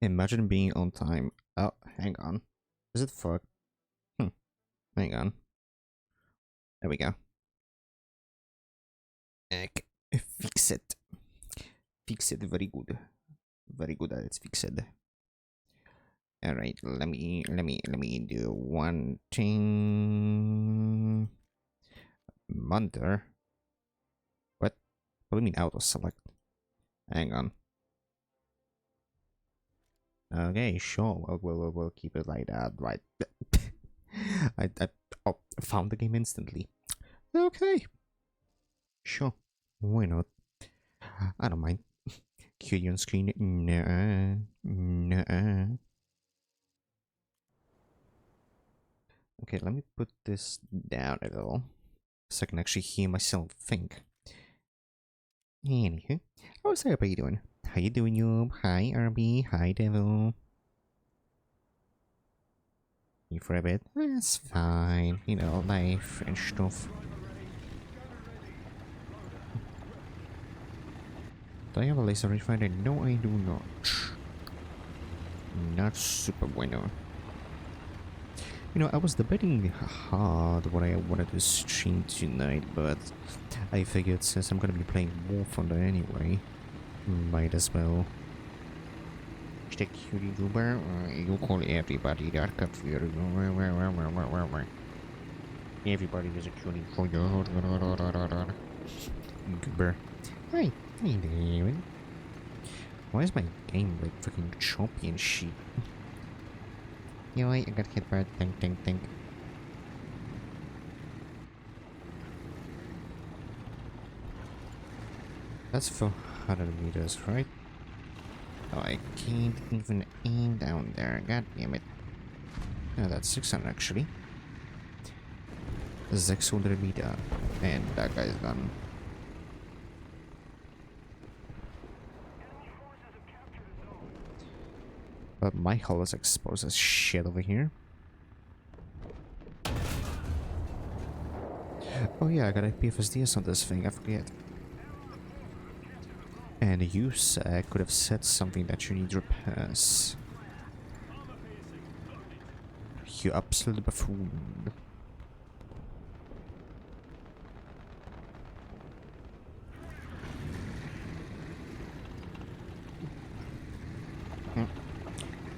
Imagine being on time. Oh, hang on. Is it fucked? Hang on. There we go. Okay. Fix it. Fix it. Very good. Very good. Let's fix it. All right. Let me do one thing. Monitor. What? What do you mean auto select? Hang on. Okay, sure. We'll keep it like that, right? I found the game instantly. Okay, sure. Why not? I don't mind. QD on screen. Nah, nah. Okay, let me put this down a little so I can actually hear myself think. Anywho, how's everybody doing? How you doing, you? Hi, RB. Hi, Devil. You for a bit? That's fine. You know, life and stuff. Do I have a laser rangefinder? No, I do not. Not super bueno. You know, I was debating hard what I wanted to stream tonight, but I figured since I'm gonna be playing War Thunder anyway, might as well. Hashtag cutie goober, you call everybody that cut for your everybody is a cutie for your goober. Hi, how you doing? Why is my game like freaking choppy and shit? Yo, I got hit by a tank. That's 400 meters, right? Oh, I can't even aim down there. God damn it. No, that's 600 actually. 600 meter. And that guy's gone. But my hull is exposed as shit over here. Oh yeah, I got IPFSDS on this thing, I forget. And you could have said something that you need repairs. You absolute buffoon.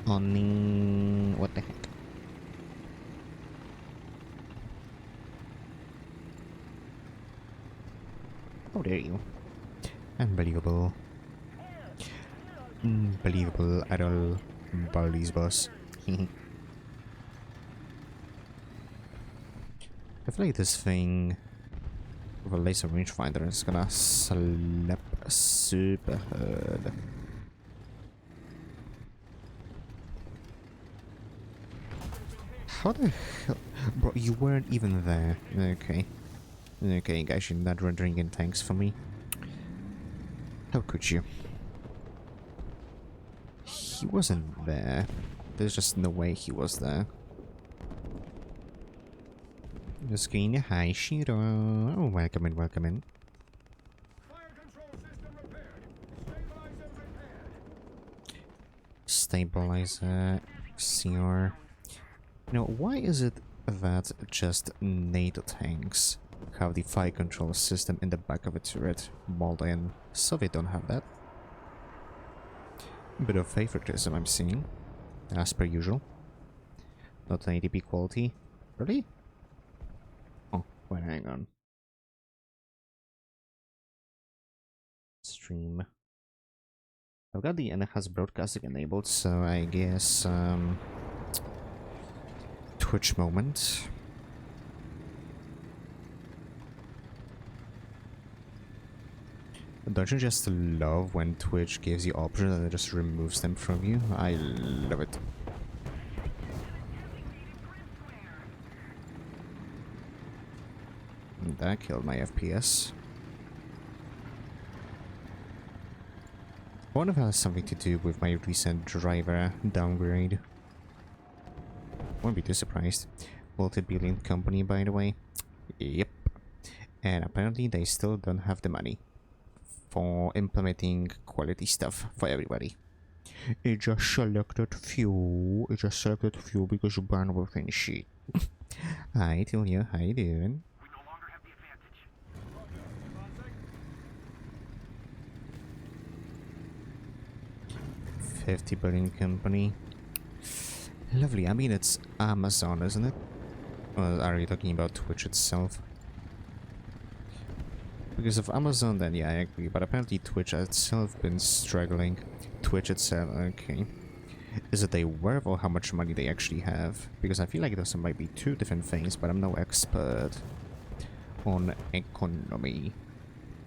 Only... what the heck? Oh, there you go. Unbelievable. Unbelievable at all. Baldi's boss. I feel like this thing with a laser rangefinder is gonna slap super hard. How the hell? Bro, you weren't even there. Okay. Okay, guys, you're not rendering in tanks for me. How could you? He wasn't there. There's just no way he was there. The screen, hi Shiro. Oh, welcome in, welcome in. Fire control system repaired. Stabilizer, CR. You know, why is it that just NATO tanks have the fire control system in the back of a turret, while then Soviet don't have that? Bit of favoritism I'm seeing, as per usual. Not an ADP quality. Really? Oh, wait, hang on. Stream. I've got the enhanced broadcasting enabled, so I guess, Twitch moment. Don't you just love when Twitch gives you options and it just removes them from you? I love it. That killed my FPS. I wonder if it has something to do with my recent driver downgrade. Won't be too surprised. Multi-billion company, by the way. Yep. And apparently they still don't have the money for implementing quality stuff for everybody. It just selected fuel. It just selected fuel because you burn within shit. Hi, Tilia. How you doing? We no longer have the advantage. Advancing. 50 billion company. Lovely. I mean, it's Amazon, isn't it? Or are you talking about Twitch itself? Because of Amazon, then yeah, I agree. But apparently Twitch itself been struggling. Twitch itself, okay. Is it they worth or how much money they actually have? Because I feel like those might be two different things, but I'm no expert on economy.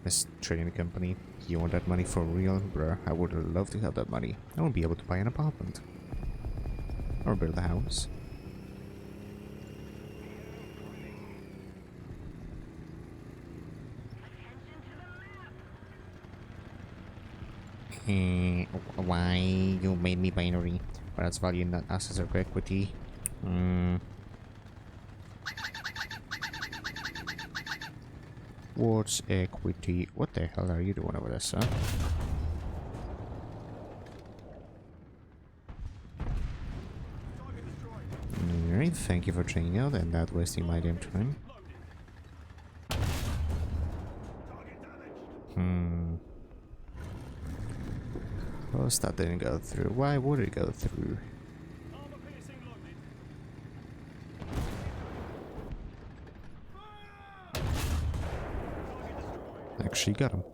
This trading company, you want that money for real? Bruh, I would love to have that money. I won't be able to buy an apartment. Or build a house. Why you made me binary? But that's value not assets or equity. What's equity? What the hell are you doing over there, sir? Target destroyed. Alright, thank you for checking out and not wasting my damn time. Loaded. Target damaged. Course that didn't go through. Why would it go through? Armor piercing loaded. Target destroyed. Actually got him.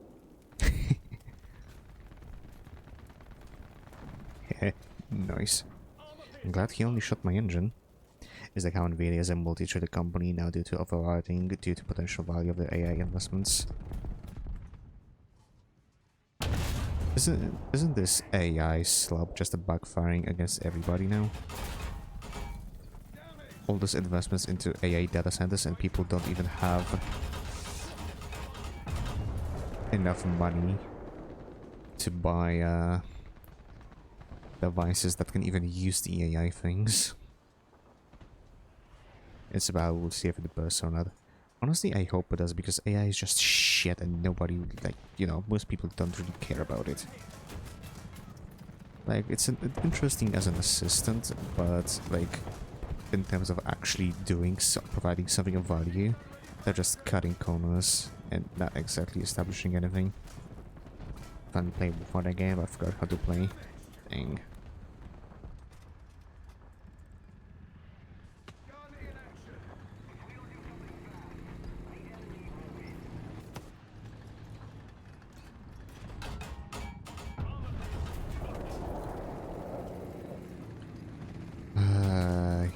Heh, nice. I'm glad he only shot my engine. Is like how Nvidia is a multi-traded company now due to overriding due to potential value of the AI investments. Isn't this AI slop just a backfiring against everybody now? All those investments into AI data centers and people don't even have enough money to buy devices that can even use the AI things. It's about we'll see if it bursts or not. Honestly, I hope it does because AI is just shit and nobody, like, you know, most people don't really care about it. Like, it's interesting as an assistant, but, like, in terms of actually doing, providing something of value, they're just cutting corners and not exactly establishing anything. Fun play before the game, I forgot how to play. Dang. Gun in action.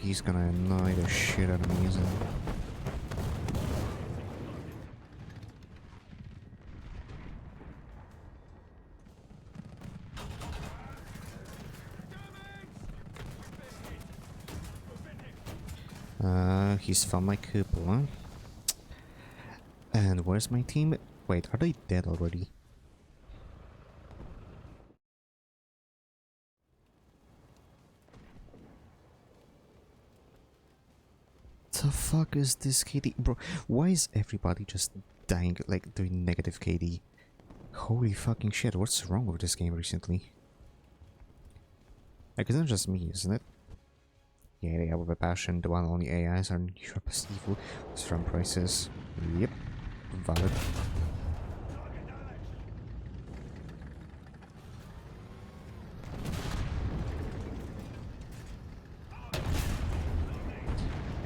He's gonna annoy the shit out of me, isn't he? He's found my cupola. And where's my team? Wait, are they dead already? The fuck is this KD? Bro, why is everybody just dying, like, doing negative KD? Holy fucking shit, what's wrong with this game recently? Like, it's not just me, isn't it? Yeah, they have a passion, the one only AIs are sharp as evil. Strong prices. Yep. Valid.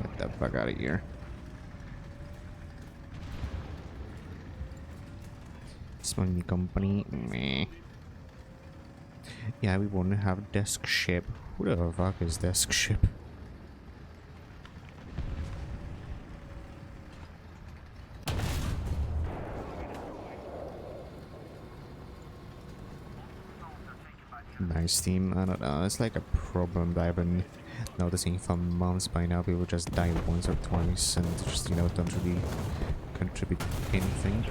Get the fuck out of here. Small new company. Meh. Yeah, we want to have desk ship. Who the fuck is desk ship? Nice team. I don't know. It's like a problem that I've been noticing for months by now. People just die once or twice and just, you know, don't really contribute anything.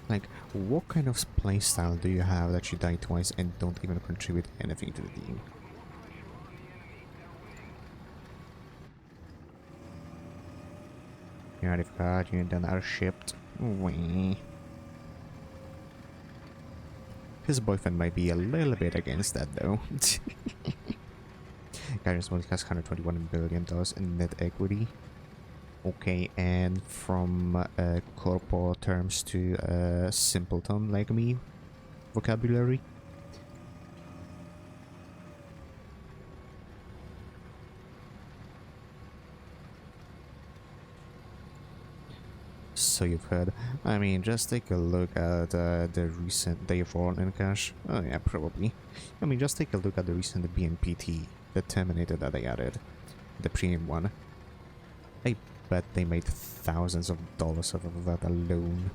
Like, what kind of playstyle do you have that you die twice and don't even contribute anything to the team? Yeah, they've got you and then are shipped. Wee. His boyfriend might be a little bit against that though. Guardians only has $121 billion in net equity. Okay, and from corpo terms to a simpleton like me vocabulary. So you've heard. I mean, just take a look at the recent day roll in cash. Oh yeah, probably. I mean, just take a look at the recent BNPT, the Terminator that they added, the premium one. I bet they made thousands of dollars off of that alone.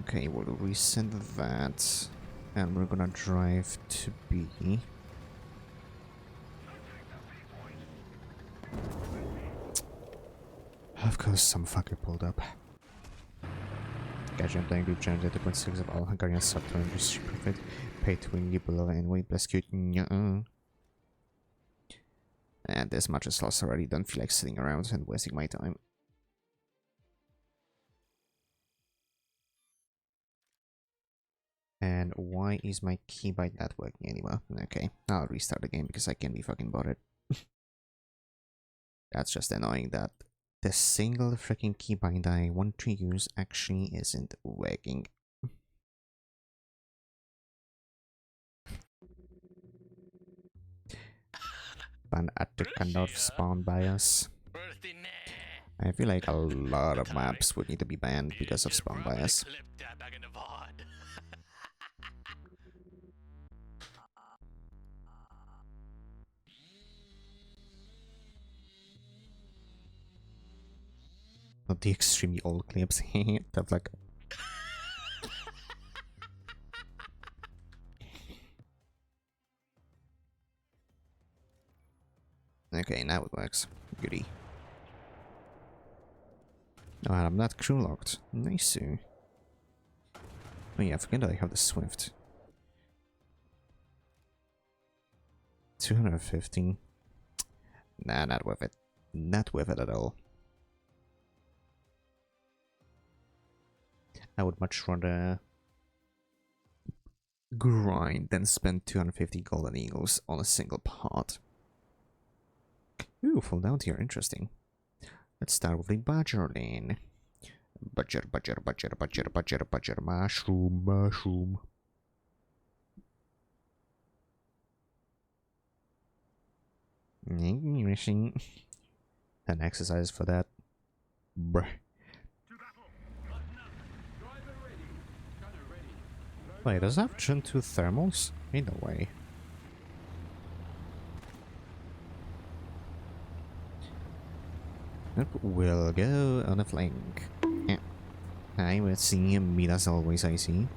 Okay, we'll resend that, and we're gonna drive to B. Of course, some fucker pulled up. Gadget playing group challenge at 2.6 of all Hungarian software industry profit. Pay to win you below and way plus cute. And this much is lost already. Don't feel like sitting around and wasting my time. And why is my keybind not working anymore? Okay, I'll restart the game because I can't be fucking bothered. That's just annoying that the single freaking keybind I want to use actually isn't working. Ban at the Kandorf spawn bias. I feel like a lot of maps would need to be banned because of spawn bias. Not the extremely old clips. That's like. Okay, now it works. Goody. Oh, and I'm not crew locked. Nice. Oh yeah, I forget that I have the Swift. 215. Nah, not worth it. Not worth it at all. I would much rather grind than spend 250 golden eagles on a single part. Ooh, full down tier, interesting. Let's start with the badger lane. Badger, mushroom. Missing an exercise for that. Bruh. Wait, does that have Gen 2 thermals? Either way. We'll go on a flank. Yeah. I will see him meet as always, I see.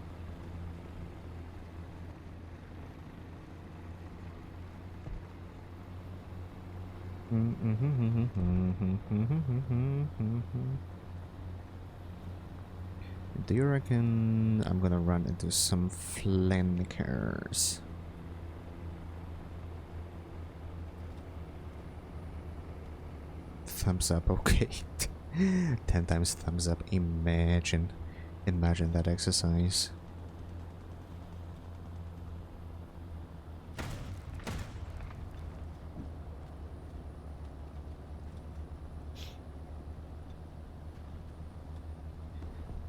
Do you reckon I'm gonna run into some flankers? Thumbs up, okay. 10 times thumbs up, imagine that exercise.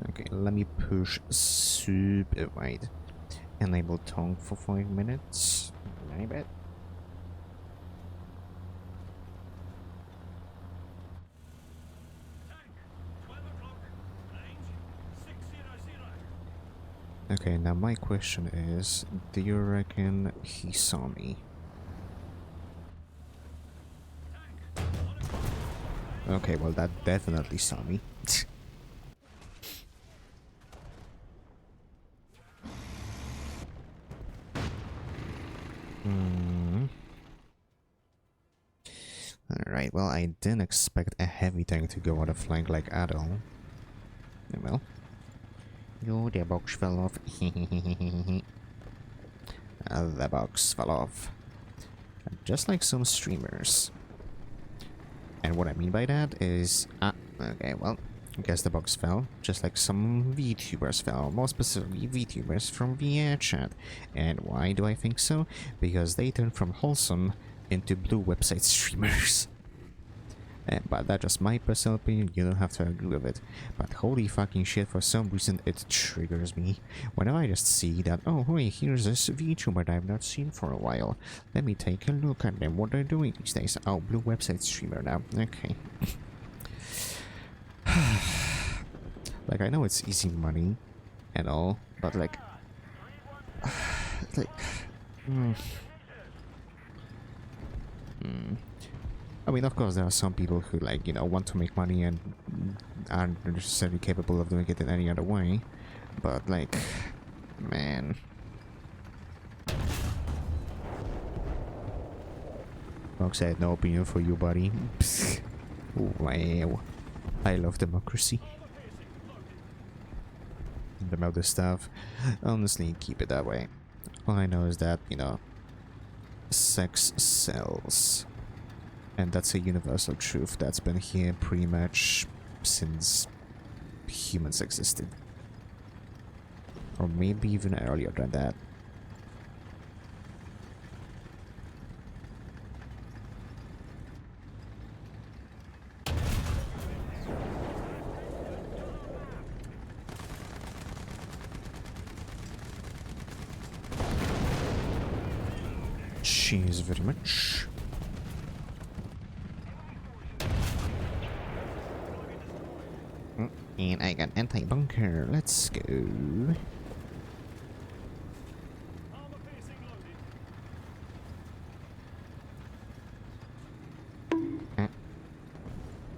Okay, let me push super wide. Enable tongue for 5 minutes. I bet. Okay, now my question is, do you reckon he saw me? Okay, well that definitely saw me. Alright, well I didn't expect a heavy tank to go on a flank like at all. Well. Oh, the box fell off. The box fell off. Just like some streamers. And what I mean by that is... okay, well, I guess the box fell, just like some VTubers fell, more specifically VTubers from VR chat. And why do I think so? Because they turned from wholesome into blue website streamers. But that's just my personal opinion, you don't have to agree with it. But holy fucking shit, for some reason it triggers me. Whenever I just see that, oh hey, here's this VTuber that I've not seen for a while. Let me take a look at them, what they're doing these days. Oh, blue website streamer now, okay. Like, I know it's easy money and all, but like... like... I mean, of course, there are some people who, like, you know, want to make money and aren't necessarily capable of doing it in any other way. But, like, man. Fox, I had no opinion for you, buddy. Wow. I love democracy. And about this stuff, honestly, keep it that way. All I know is that, you know, sex sells. And that's a universal truth that's been here pretty much since humans existed. Or maybe even earlier than that. Cheers very much. And I got anti-bunker. Let's go.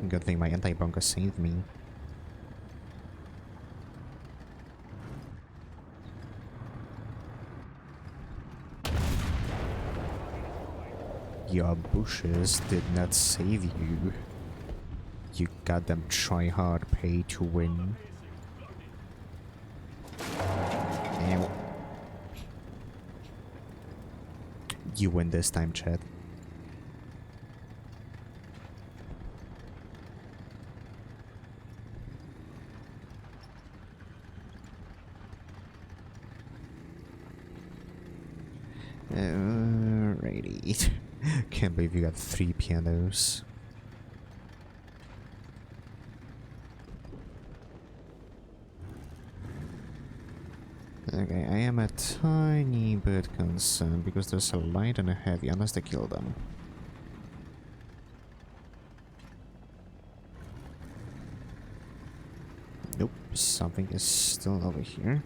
Good thing my anti-bunker saved me. Your bushes did not save you. You goddamn try hard, pay to win. Ow. You win this time, Chad. Alrighty. Can't believe you got 3 pianos. Okay, I am a tiny bit concerned because there's a light and a heavy unless they kill them. Nope, something is still over here.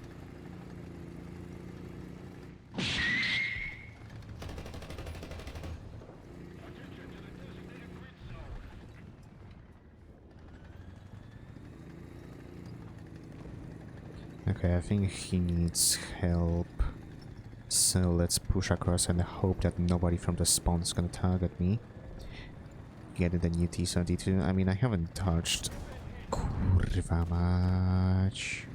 Okay, I think he needs help. So let's push across and hope that nobody from the spawn is gonna target me. Get the new T-72. I mean, I haven't touched kurwa mać.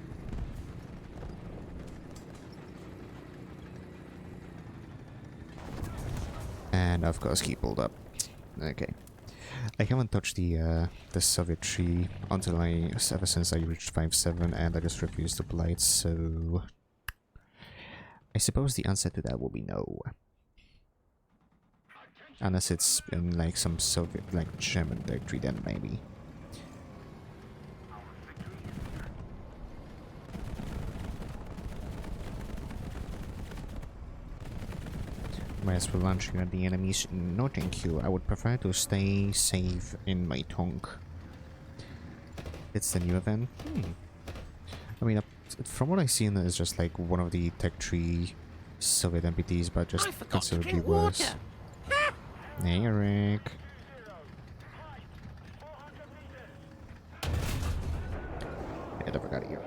And of course he pulled up. Okay. I haven't touched the Soviet tree until ever since I reached 5-7 and I just refused to play it, so... I suppose the answer to that will be no. Unless it's in like some Soviet, like German territory, then maybe. Whereas for launching at the enemies, no thank you. I would prefer to stay safe in my tonk. It's the new event? I mean, from what I see, it's just like one of the Tech Tree Soviet NPTs, but just considerably worse. Hey, Eric. Get the fuck out of here.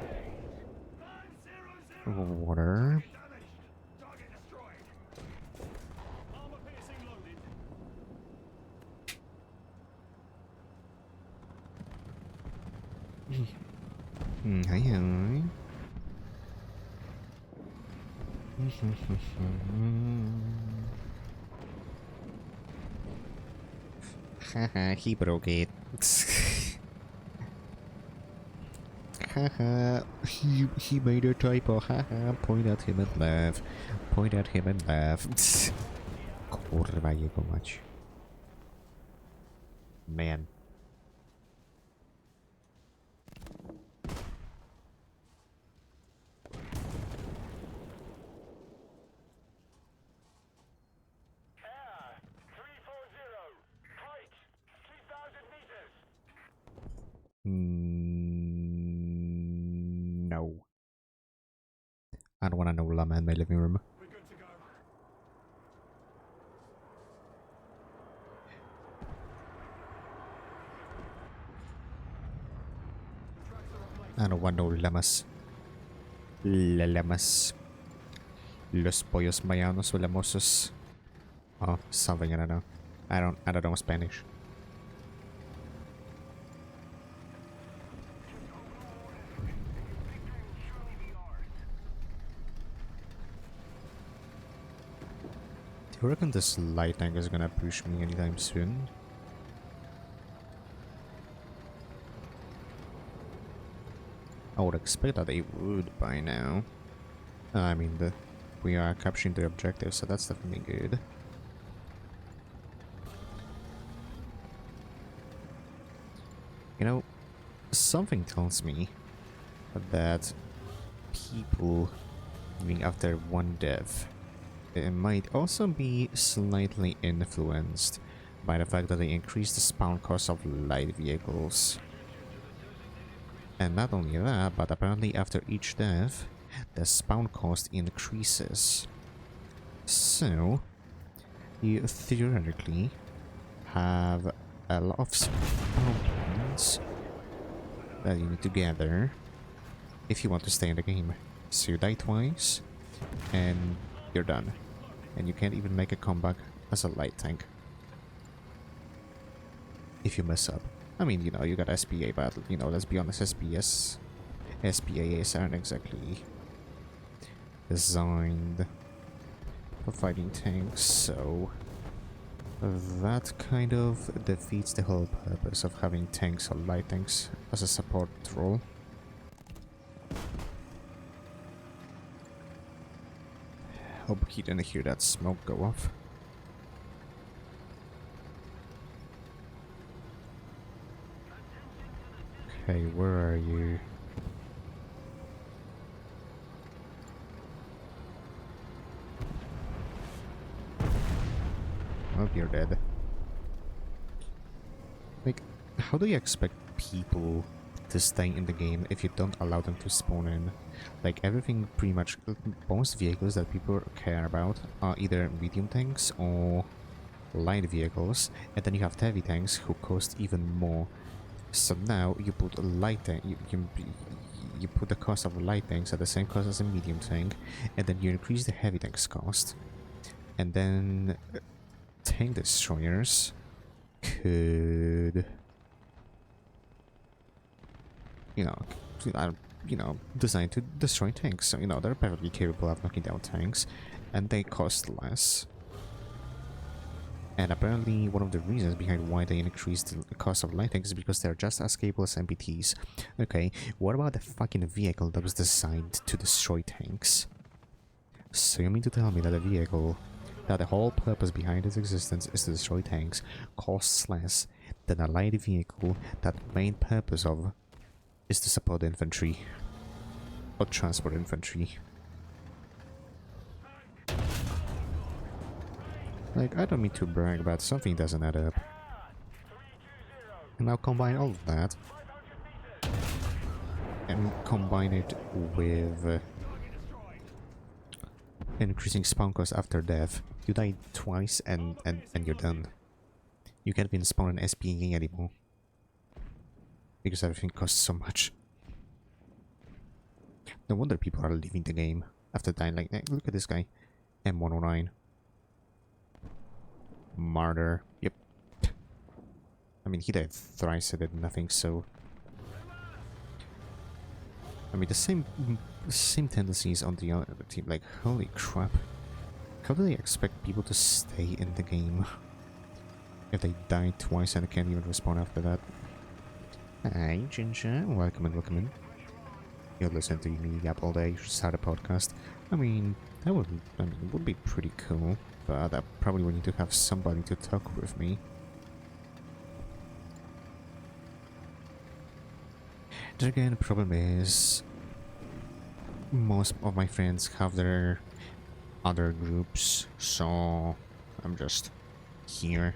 Water. Hi, hi. Haha, he broke it. Haha, he made a typo. Haha, point at him and laugh. Point at him and laugh. Kurwa jego mać. Man. Air 340. Height 2,000 meters. No. I don't want to know llama in my living room. We're good to go. I don't want no llamas. Llamas. Los pollos mayanos o lamosos. Oh, something I don't know. I don't know Spanish. Do you reckon this light tank is gonna push me anytime soon? I would expect that they would by now. I mean, we are capturing the objective, so that's definitely good. You know, something tells me that people living after one death, it might also be slightly influenced by the fact that they increase the spawn cost of light vehicles. And not only that, but apparently after each death, the spawn cost increases. So, you theoretically have a lot of spawn points that you need to gather if you want to stay in the game. So you die twice, and you're done. And you can't even make a comeback as a light tank if you mess up. I mean, you know, you got SPA, but, you know, let's be honest, SPAs aren't exactly designed for fighting tanks, so that kind of defeats the whole purpose of having tanks or light tanks as a support role. Hope he didn't hear that smoke go off. Okay, where are you? Oh, you're dead. Like, how do you expect people to stay in the game if you don't allow them to spawn in? Like, everything pretty much, most vehicles that people care about are either medium tanks or light vehicles, and then you have heavy tanks who cost even more. So now you put a light tank, you put the cost of light tanks at the same cost as a medium tank, and then you increase the heavy tank's cost, and then tank destroyers could, you know, designed to destroy tanks. So, you know, they're perfectly capable of knocking down tanks, and they cost less. And apparently one of the reasons behind why they increased the cost of light tanks is because they're just as capable as MPTs. Okay, what about the fucking vehicle that was designed to destroy tanks? So you mean to tell me that a vehicle that the whole purpose behind its existence is to destroy tanks costs less than a light vehicle that main purpose of is to support infantry or transport infantry? Like, I don't mean to brag, but something doesn't add up. And now combine all of that and combine it with increasing spawn cost after death. You die twice and you're done. You can't even spawn an SPA anymore because everything costs so much. No wonder people are leaving the game after dying. Like, look at this guy, M109. Martyr. Yep. I mean, he died thrice, I did nothing, so... I mean, the same tendencies on the other team. Like, holy crap. How do they expect people to stay in the game? If they die twice and can't even respawn after that. Hi, Ginger. Welcome in, welcome in. You'll listen to me yap all day. You should start a podcast. I mean, it would be pretty cool. But I probably would need to have somebody to talk with me. Then again, the problem is most of my friends have their other groups, so I'm just here.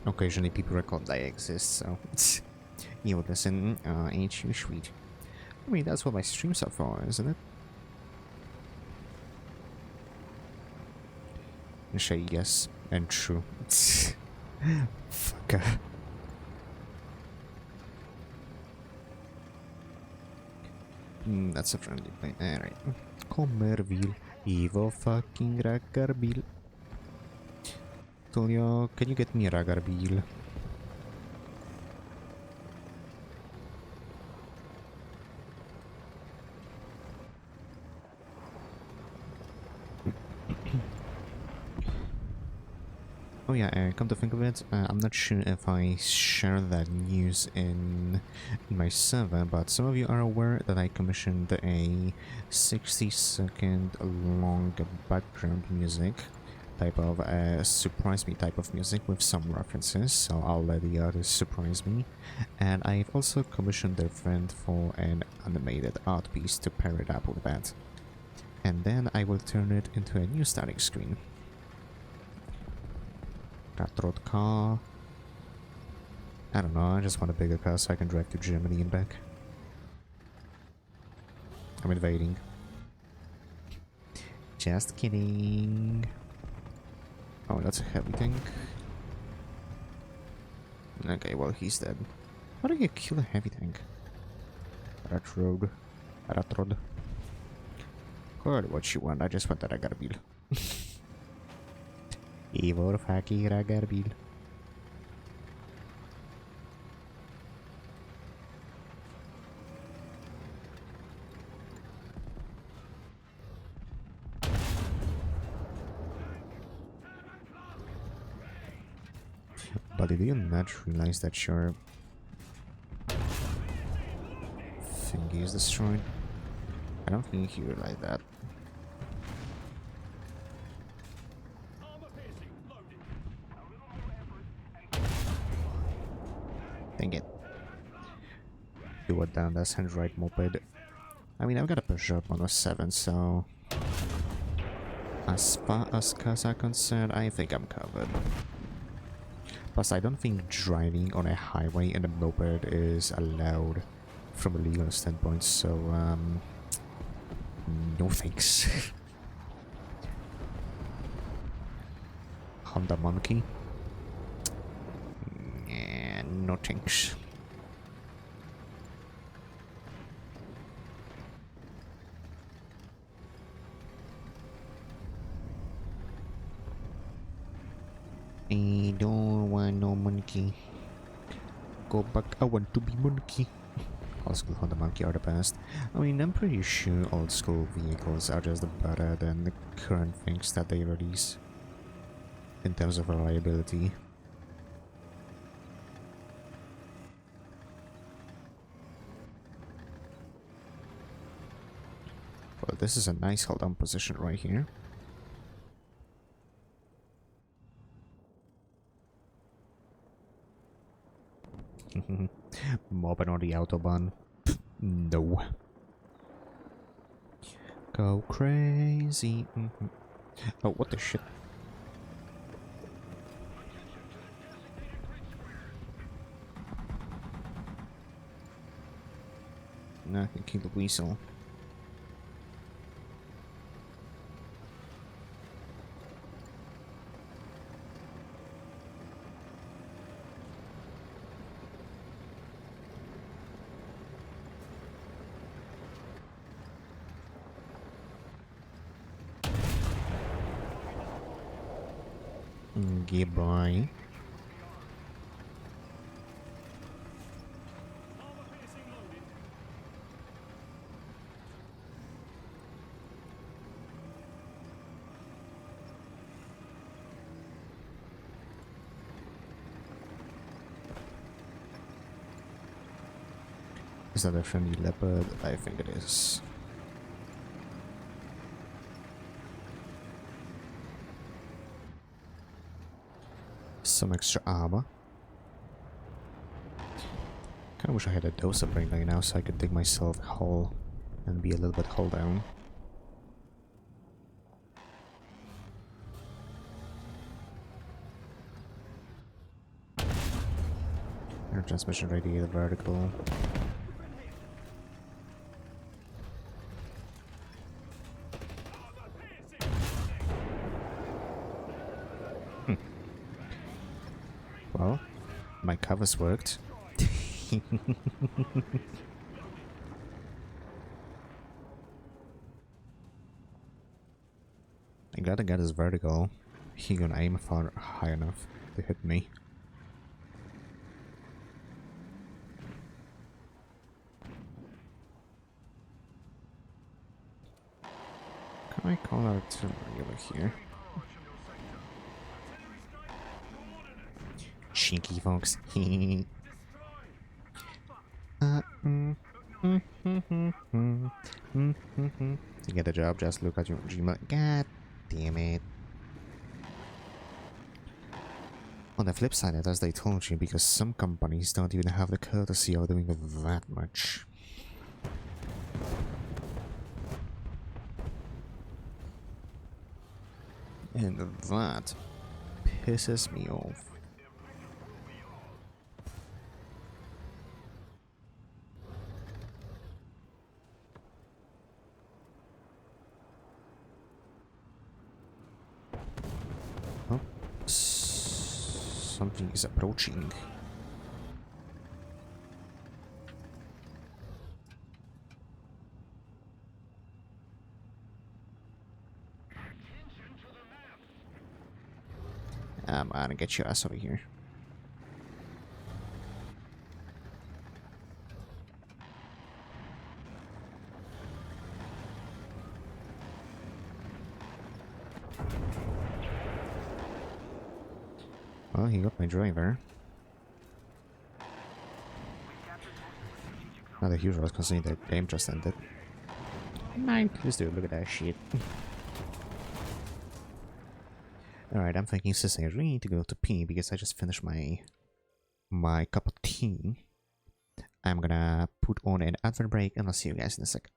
Occasionally people record I exist, so you would listen, ain't you sweet? I mean, that's what my streams are for, isn't it? And say yes and true. Fucker. That's a friendly plane. Alright. Commerville. Evo fucking Raggarbil. Tulio, can you get me a Raggarbil? Oh yeah, come to think of it, I'm not sure if I share that news in my server, but some of you are aware that I commissioned a 60-second long background music type of surprise me type of music with some references, so I'll let the artist surprise me. And I've also commissioned their friend for an animated art piece to pair it up with that. And then I will turn it into a new static screen. Got road car. I don't know, I just want a bigger car so I can drive to Germany and back. I'm invading. Just kidding. Oh, that's a heavy tank. Okay, well, he's dead. How do you kill a heavy tank? Rat road. Good, what you want? I just want that Raggarbil. Ivor Faki Raggarbil. But did you not realize that your thingy is destroyed? I don't think he realized that. Dang it. Do it down, that's handwrite moped. I mean, I've got a Peugeot 107, so as far as cars are concerned, I think I'm covered. Plus, I don't think driving on a highway in a moped is allowed from a legal standpoint, so, no thanks. Honda Monkey? Yeah, no thanks. I don't want no monkey. Go back, I want to be monkey. Old school Honda Monkey are the best. I mean, I'm pretty sure old school vehicles are just better than the current things that they release in terms of reliability. Well, this is a nice hold on position right here. Mobbing on the Autobahn. No. Go crazy. Oh, what the shit? Nah, I can kill the weasel. Goodbye. Is that a friendly leopard? I think it is. Some extra armor. Kinda wish I had a doser brain right now so I could dig myself a hole and be a little bit hull down. Air transmission radiator vertical. Well, my covers worked. I'm glad I got his vertical. He gonna aim far high enough to hit me. Can I call artillery over here? Cheeky folks. You get the job, just look at your Gmail. God damn it. On the flip side, as they told you, because some companies don't even have the courtesy of doing that much. And that pisses me off. Oh, something is approaching. I'm gonna get your ass over here. Well, he got my driver. Not a huge loss considering the game just ended. Nine. Let's do it. Look at that shit. Alright, I'm thinking since I really need to go to pee because I just finished my cup of tea. I'm gonna put on an advert break and I'll see you guys in a sec.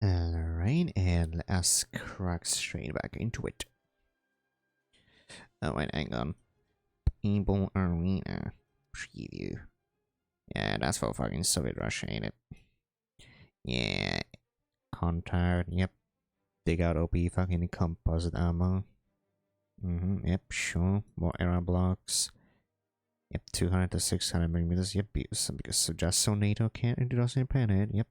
Alright, and let us crack straight back into it. Oh, wait, hang on. Paintball Arena preview. Yeah, that's for fucking Soviet Russia, ain't it? Yeah. Contact, yep. Dig out OP fucking composite ammo. Yep, sure. More error blocks. Yep, 200 to 600 millimeters. Yep, because just so NATO can't introduce a planet. Yep,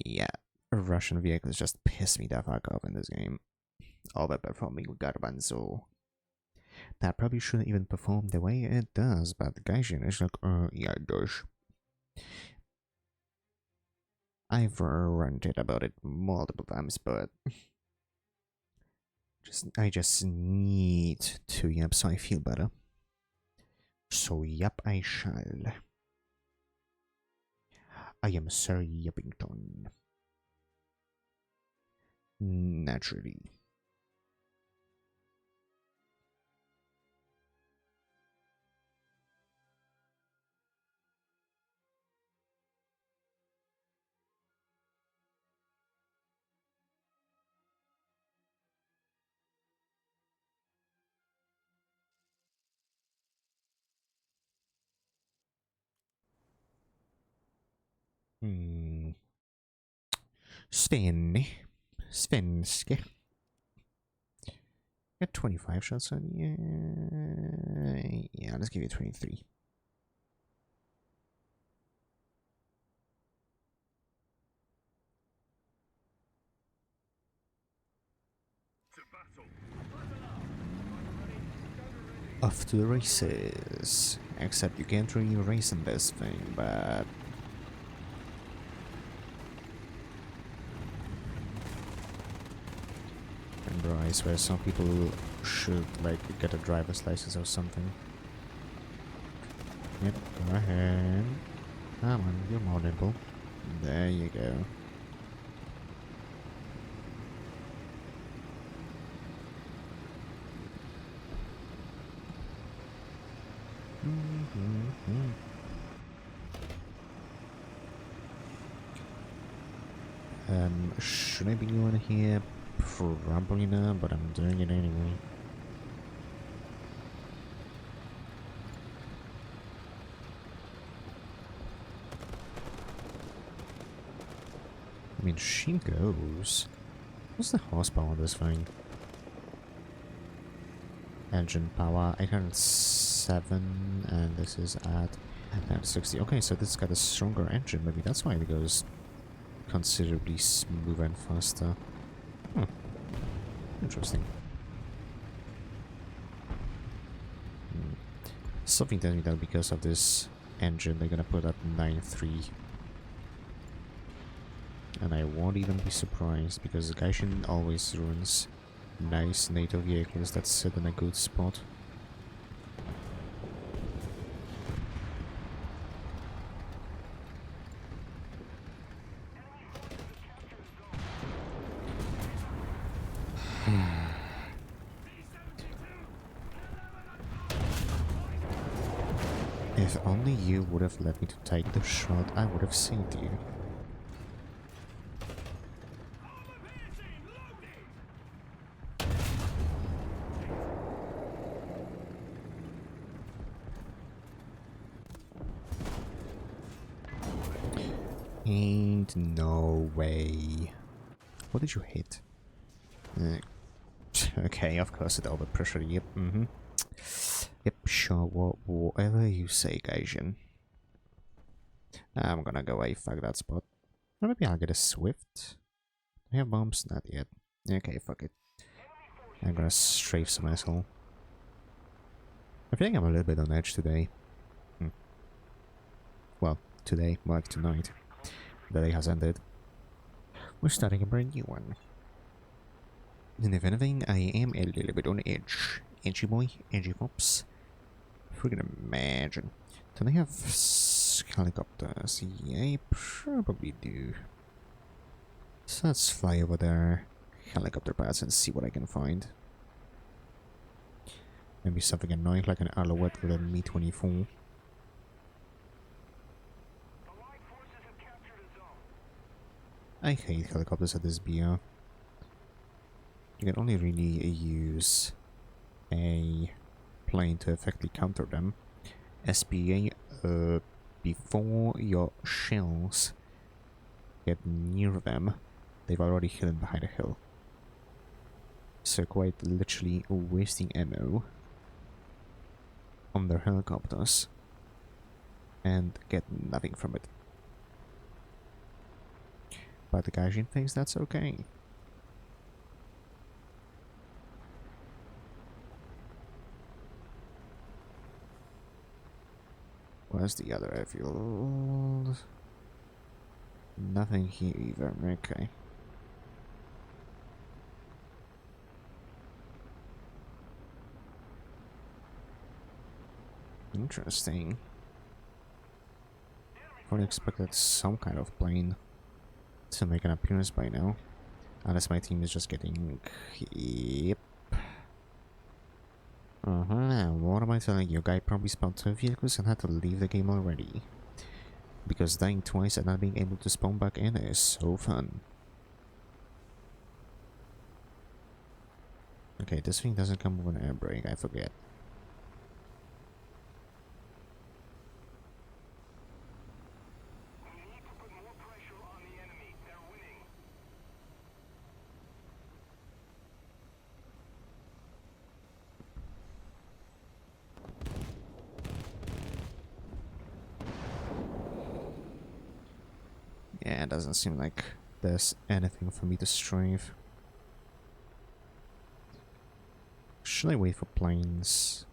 Yeah, Russian vehicles just piss me the fuck off in this game. All that performing with Garbanzo. That probably shouldn't even perform the way it does, but the Gaijin is like, yeah, it does. I've ranted about it multiple times, but I just need to yep, so I feel better. So yep, I shall. I am Sir Yeppington. Naturally. Sven. Svenske. Got 25 shots on you. Yeah, let's give you 23. Off to the races. Except you can't really race in this thing, but... And bro, I swear some people should, like, get a driver's license or something. Yep, go ahead. Come on, you're more nimble. There you go. Should I be going here? Probably not, but I'm doing it anyway. I mean, she goes. What's the horsepower on this thing? Engine power 807, and this is at 960. Okay, so this got a stronger engine. Maybe that's why it goes considerably smoother and faster. Interesting. Something tells me that because of this engine, they're gonna put up 9.3. And I won't even be surprised because the Gaijin always ruins nice NATO vehicles that sit in a good spot. If only you would have let me to take the shot, I would have saved you. Ain't no way. What did you hit? Okay, of course it overpressured. Yep, Yep, sure, whatever you say, Gaijin. I'm gonna go away, fuck that spot. Or maybe I'll get a Swift. Do I have bombs? Not yet. Okay, fuck it. I'm gonna strafe some asshole. I think I'm a little bit on edge today. Well, today, like tonight. The day has ended. We're starting a brand new one. And if anything, I am a little bit on edge. Edgy boy, edgy pops. Freaking imagine. Do they have helicopters? Yeah, I probably do. So let's fly over there. Helicopter pads and see what I can find. Maybe something annoying like an Alouette with a Mi-24. I hate helicopters at this BR. You can only really use a plane to effectively counter them. SPA, before your shells get near them, they've already hidden behind a hill. So quite literally wasting ammo on their helicopters and get nothing from it. But the Gaijin thinks that's okay. Where's the other airfield? Nothing here either, okay. Interesting. I would expected some kind of plane to make an appearance by now. Unless my team is just getting... Yep. What am I telling you? Guy probably spawned 2 vehicles and had to leave the game already. Because dying twice and not being able to spawn back in is so fun. Okay, this thing doesn't come with an air brake, I forget. We need to put more pressure on the enemy. They're winning. Yeah, it doesn't seem like there's anything for me to strive. Should I wait for planes?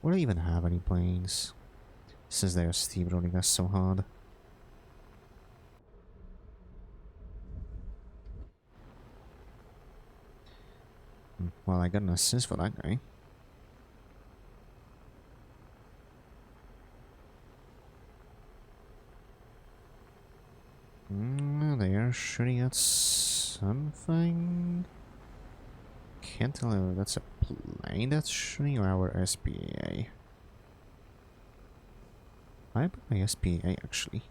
Would I even have any planes? Since they are steamrolling us so hard. Well, I got an assist for that guy. They are shooting at something. Can't tell if that's a plane that's shooting or our SPA. I put my SPA actually.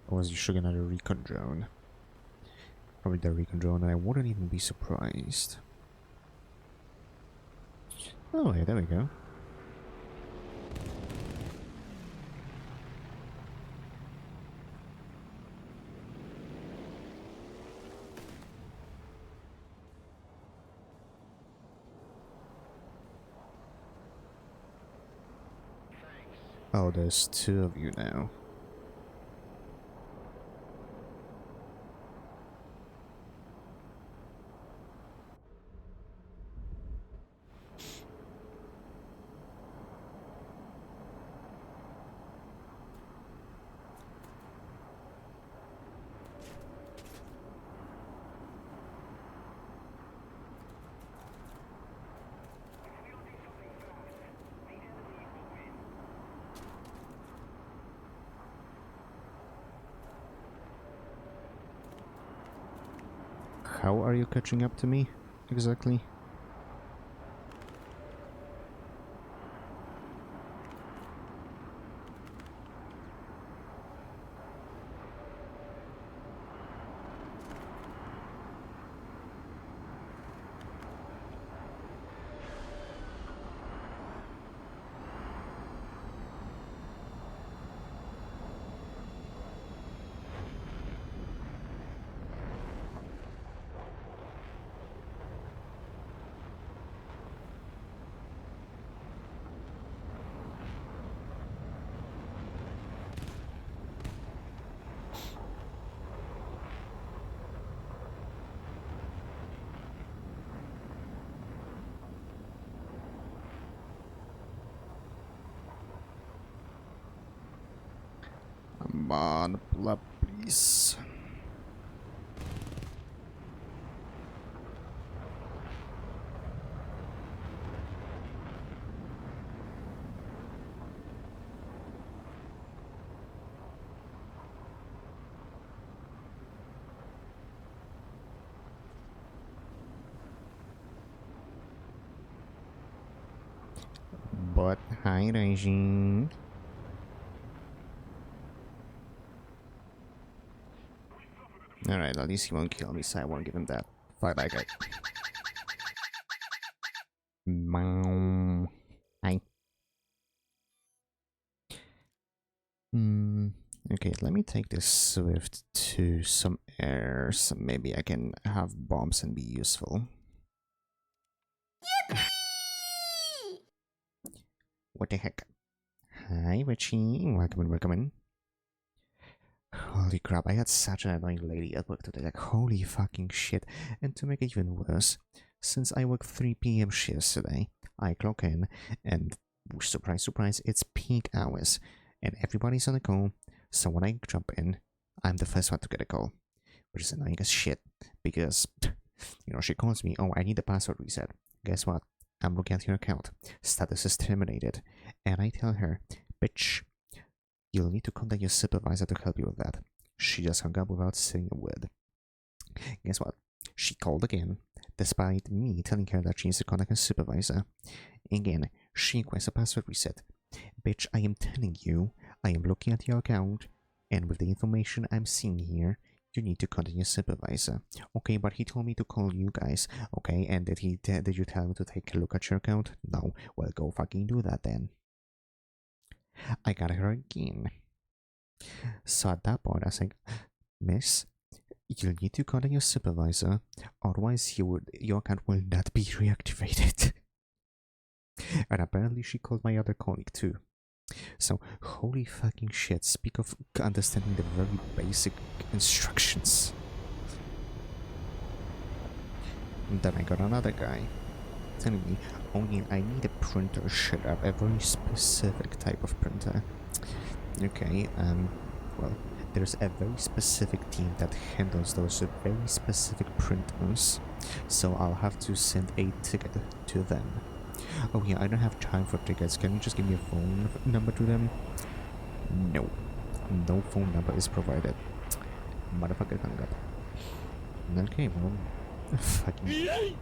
Or was he shooting at a recon drone? Probably the recon drone, and I wouldn't even be surprised. Oh, hey, there we go. Oh, there's 2 of you now. How are you catching up to me, exactly? Come on, pull up, please. robot. Hi, Reggie. Alright, at least he won't kill me, so I won't give him that. Fuck that guy. Meow. Hi. Okay, let me take this Swift to some air, so maybe I can have bombs and be useful. What the heck? Hi, Richie. Welcome in, welcome in. Holy crap, I had such an annoying lady at work today, like holy fucking shit. And to make it even worse, since I work 3 p.m. shifts today, I clock in, and surprise, surprise, it's peak hours, and everybody's on the call, so when I jump in, I'm the first one to get a call, which is annoying as shit, because, you know, she calls me, oh, I need a password reset. Guess what? I'm looking at your account. Status is terminated. And I tell her, bitch, you'll need to contact your supervisor to help you with that. She just hung up without saying a word. Guess what? She called again, despite me telling her that she needs to contact her supervisor. Again, she requests a password reset. Bitch, I am telling you, I am looking at your account, and with the information I'm seeing here, you need to contact your supervisor. Okay, but he told me to call you guys. Okay, and did you tell him to take a look at your account? No. Well, go fucking do that then. I got her again. So at that point, I was like, Miss, you'll need to contact your supervisor, otherwise your account will not be reactivated. And apparently she called my other colleague too. So, holy fucking shit, speak of understanding the very basic instructions. And then I got another guy telling me, oh yeah, I need a printer, shut up, a very specific type of printer. Okay, well, there's a very specific team that handles those very specific printers, so I'll have to send a ticket to them. Oh yeah, I don't have time for tickets. Can you just give me a phone number to them? No. No phone number is provided. Motherfucker hung up. Okay, well, fucking...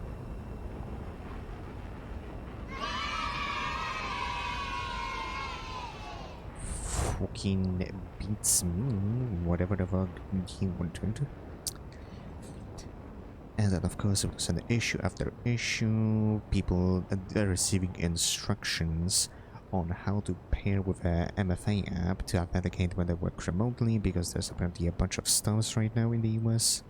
fucking beats me, whatever the fuck he wanted. And then of course it was an issue after issue, people receiving instructions on how to pair with a MFA app to authenticate when they work remotely, because there's apparently a bunch of stores right now in the US.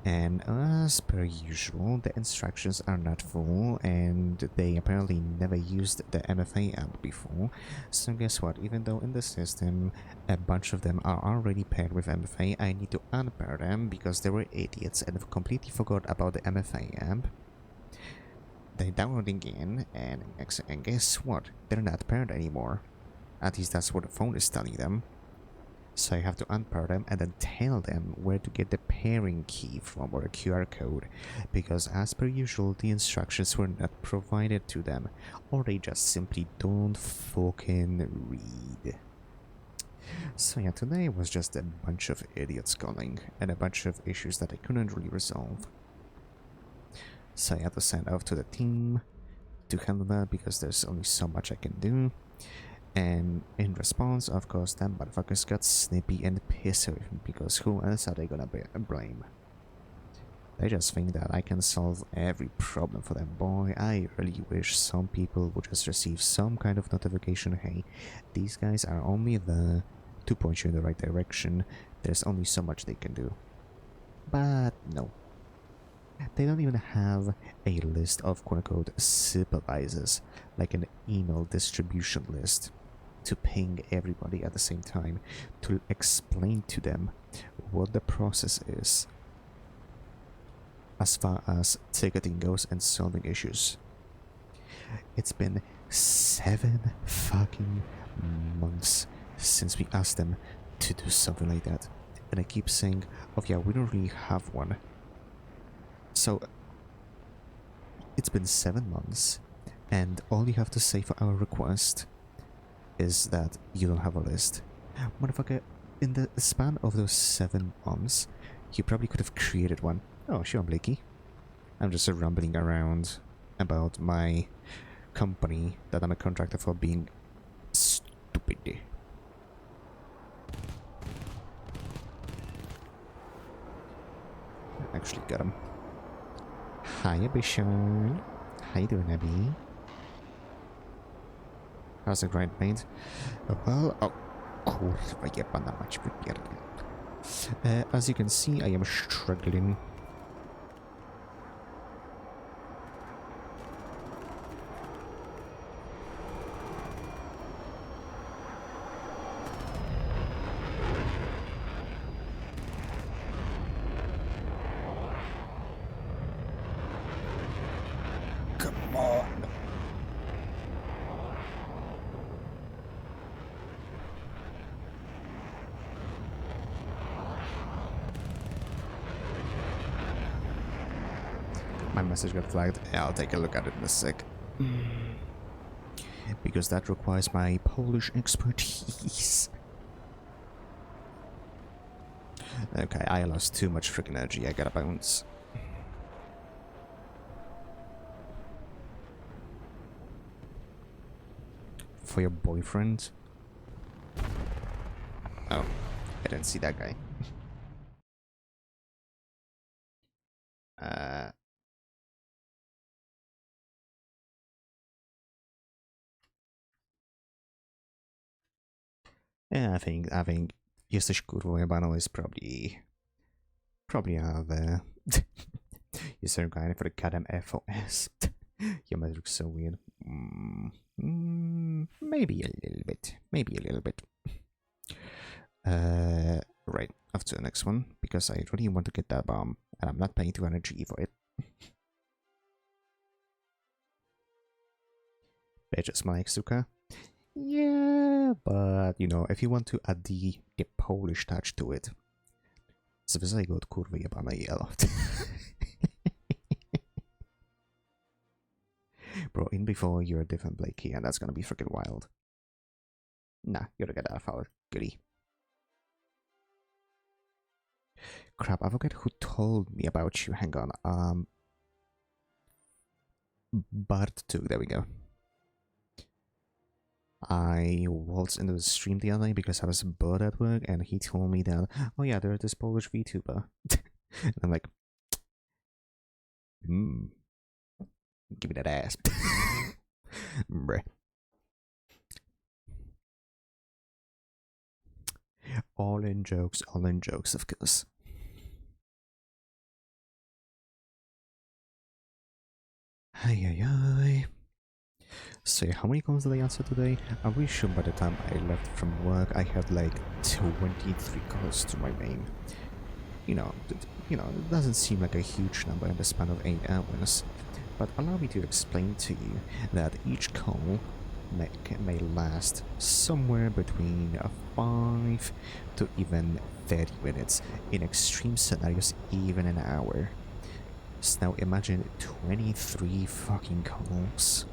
And as per usual, the instructions are not full, and they apparently never used the MFA app before. So guess what, even though in the system a bunch of them are already paired with MFA, I need to unpair them because they were idiots and completely forgot about the MFA app. They downloading in, and guess what, they're not paired anymore. At least that's what the phone is telling them. So I have to unpair them and then tell them where to get the pairing key from, or a QR code, because as per usual the instructions were not provided to them, or they just simply don't fucking read. So yeah, today was just a bunch of idiots calling and a bunch of issues that I couldn't really resolve. So I had to send off to the team to handle that because there's only so much I can do. And in response, of course, them motherfuckers got snippy and pissed with me, because who else are they gonna blame? They just think that I can solve every problem for them. Boy, I really wish some people would just receive some kind of notification, hey, these guys are only there to point you in the right direction, there's only so much they can do. But no. They don't even have a list of quote-unquote supervisors, like an email distribution list, to ping everybody at the same time, to explain to them what the process is as far as ticketing goes and solving issues. It's been 7 fucking months since we asked them to do something like that, and I keep saying, oh yeah, we don't really have one. So it's been 7 months, and all you have to say for our request is that you don't have a list. Motherfucker, in the span of those 7 months, you probably could have created one. Oh, sure, Blakey. I'm just rambling around about my company that I'm a contractor for being stupid. Actually got him. Hiya, Bishon. How you doing, Abby? How's the grind, mate? Well, oh, kurwa jebana mać wypierdolę. As you can see, I am struggling. Come on. My message got flagged. I'll take a look at it in a sec. Because that requires my Polish expertise. Okay, I lost too much freaking energy. I gotta bounce. For your boyfriend? Oh, I didn't see that guy. Yeah, I think jesteś kurwą jebaną is probably out there. You're so kind for the goddamn FOS. Your mother looks so weird. Maybe a little bit. Maybe a little bit. Right, off to the next one, because I really want to get that bomb, and I'm not paying 2 energy for it. Bitches like Suka. Yeah, but you know, if you want to add the Polish touch to it, zwyzaj go od kurwy jebana jelo. Bro, in before you're a different Blakey, and that's gonna be freaking wild. Nah, you're gonna get that foul. Goody. Crap, I forget who told me about you. Hang on. Bart 2, there we go. I waltzed into the stream the other day because I was bored at work, and he told me that, oh yeah, there's this Polish VTuber. And I'm like, give me that ass. Bruh. All in jokes, of course. Ay. So how many calls did I answer today? I'm really sure by the time I left from work, I had like 23 calls to my name. You know, it doesn't seem like a huge number in the span of 8 hours, but allow me to explain to you that each call may last somewhere between 5 to even 30 minutes, in extreme scenarios even an hour. So now imagine 23 fucking calls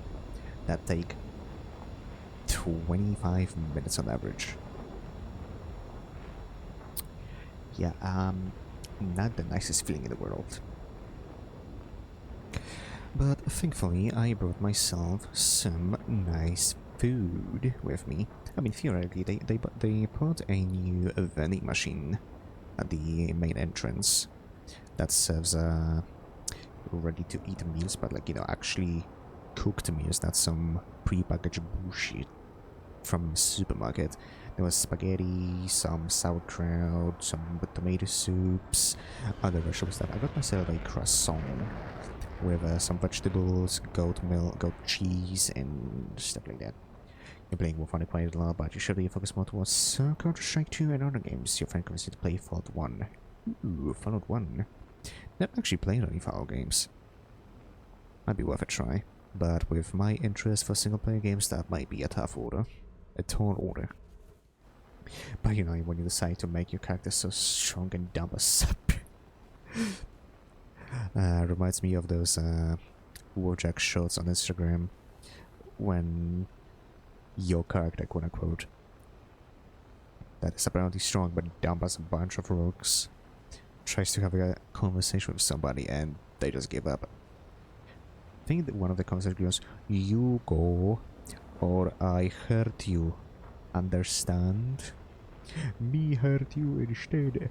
that take 25 minutes on average. Yeah, not the nicest feeling in the world. But thankfully, I brought myself some nice food with me. I mean, theoretically, they put a new vending machine at the main entrance that serves ready-to-eat meals, but like, you know, actually cooked meals, not some pre-packaged bullshit from supermarket. There was spaghetti, some sauerkraut, some tomato soups, other vegetable stuff. I got myself a croissant with some vegetables, goat milk, goat cheese, and stuff like that. You're playing Wolf on it quite a lot, but you should really focus more towards Counter-Strike 2 and other games. Your friend convinced you to play Fallout 1. Ooh, Fallout 1. Never actually played any Fallout games. Might be worth a try, but with my interest for single-player games, that might be a tough order. A tall order. But you know, when you decide to make your character so strong and dumb as sup. Reminds me of those Warjack shots on Instagram when your character, quote-unquote, that is apparently strong but dumb as a bunch of rogues, tries to have a conversation with somebody and they just give up. think that one of the comments goes, "You go, or I hurt you. Understand? Me hurt you instead."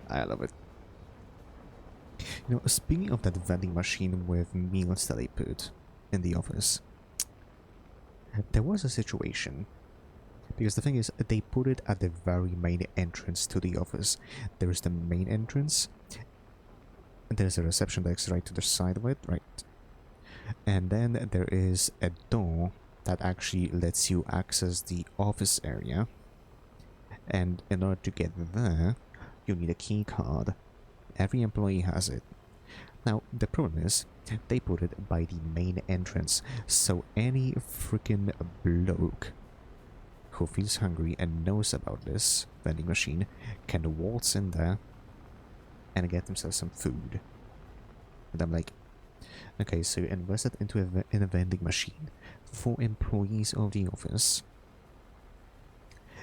I love it. You know, speaking of that vending machine with meals that I put in the office, there was a situation. Because the thing is, they put it at the very main entrance to the office. There's the main entrance, and there's a reception desk right to the side of it, right? And then there is a door that actually lets you access the office area. And in order to get there, you need a key card. Every employee has it. Now, the problem is, they put it by the main entrance, so any freaking bloke who feels hungry and knows about this vending machine can waltz in there and get themselves some food. And I'm like, okay, so you invested into in a vending machine for employees of the office,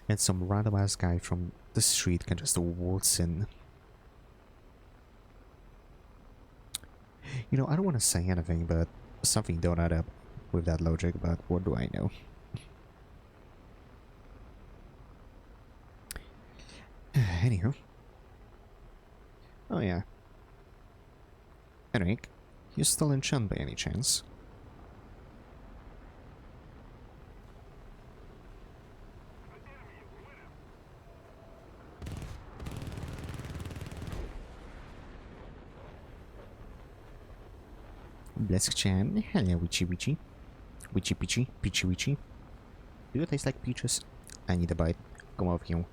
and some random ass guy from the street can just waltz in. You know, I don't want to say anything, but something don't add up with that logic, but what do I know? Anywho. Oh yeah. Henrik, you still in Chun by any chance? Blesk-chan, hello witchy witchy. Witchy peachy, peachy witchy. Do you taste like peaches? I need a bite. Come over here.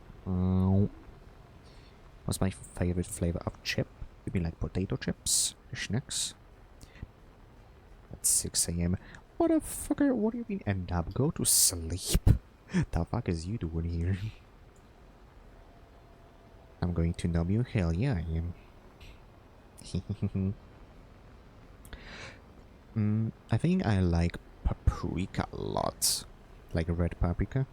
What's my favorite flavor of chip? You mean like potato chips? Schnacks? At 6 AM. What the fucker? What do you mean end up? Go to sleep. The fuck is you doing here? I'm going to numb you? Hell yeah, I am. I think I like paprika a lot. Like red paprika.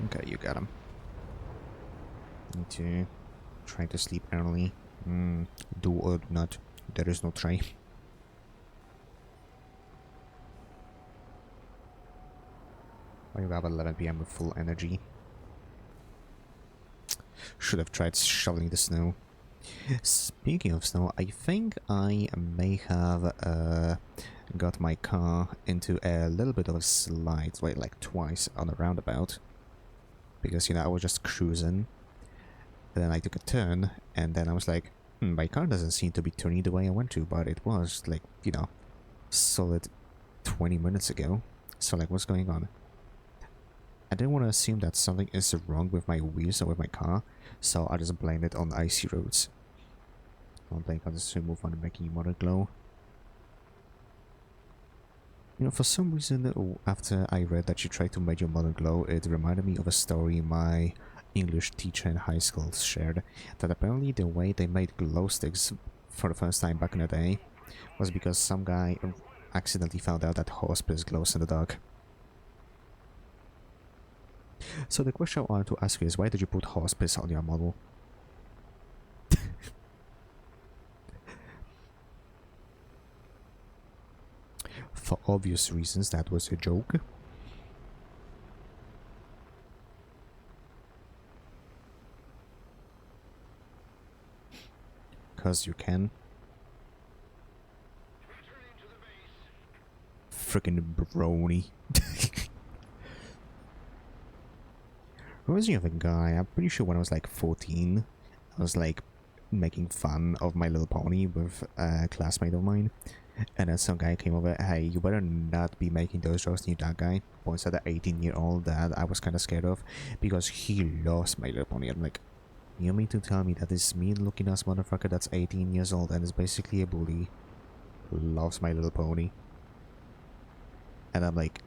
Okay, you got him. Need to try to sleep early. Do or do not. There is no try. I wake up at 11 PM with full energy. Should have tried shoveling the snow. Speaking of snow, I think I may have got my car into a little bit of a slide, like twice on a roundabout. Because, you know, I was just cruising, and then I took a turn, and then I was like, my car doesn't seem to be turning the way I want to, but it was, like, you know, solid 20 minutes ago. So, like, what's going on? I didn't want to assume that something is wrong with my wheels or with my car, so I just blamed it on icy roads. I'm playing on this move on making water glow. You know, for some reason, after I read that you tried to make your mother glow, it reminded me of a story my English teacher in high school shared, that apparently the way they made glow sticks for the first time back in the day was because some guy accidentally found out that hospice glows in the dark. So the question I wanted to ask you is, why did you put hospice on your model? For obvious reasons, that was a joke. Cause you can. Frickin' brony. Reminds me of a guy, I'm pretty sure when I was like 14, I was like making fun of My Little Pony with a classmate of mine. And then some guy came over, hey, you better not be making those jokes, you that guy. Points at the 18-year-old that I was kind of scared of, because he lost My Little Pony. I'm like, you mean to tell me that this mean-looking ass motherfucker that's 18 years old and is basically a bully loves My Little Pony? And I'm like,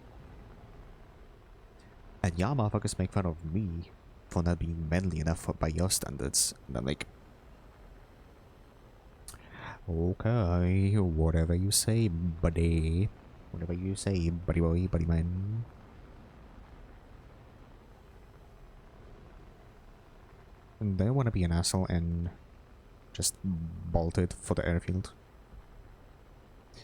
and y'all motherfuckers make fun of me for not being manly enough by your standards. And I'm like, okay, whatever you say, buddy. Whatever you say, buddy boy, buddy man. And they want to be an asshole and just bolt it for the airfield. I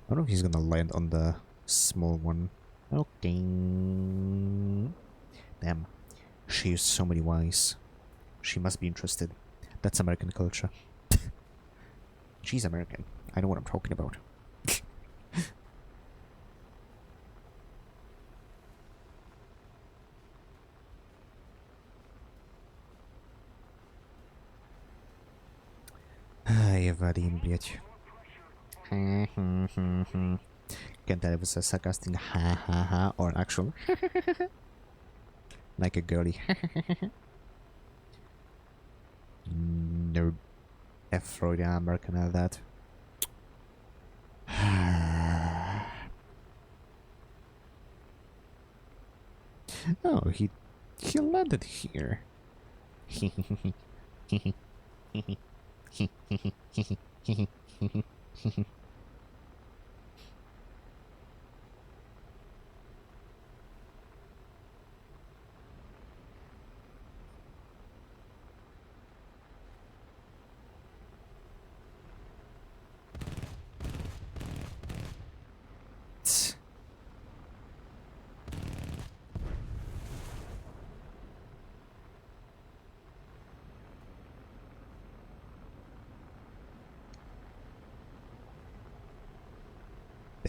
don't know if he's gonna land on the small one. Okay. Damn. She used so many Ys. She must be interested. That's American culture. She's American. I know what I'm talking about. Ай, Вадим, блять. Can't tell if it was a sarcastic ha ha ha or actual like a girly. Nerd. Freudian American at that. Oh, he landed here.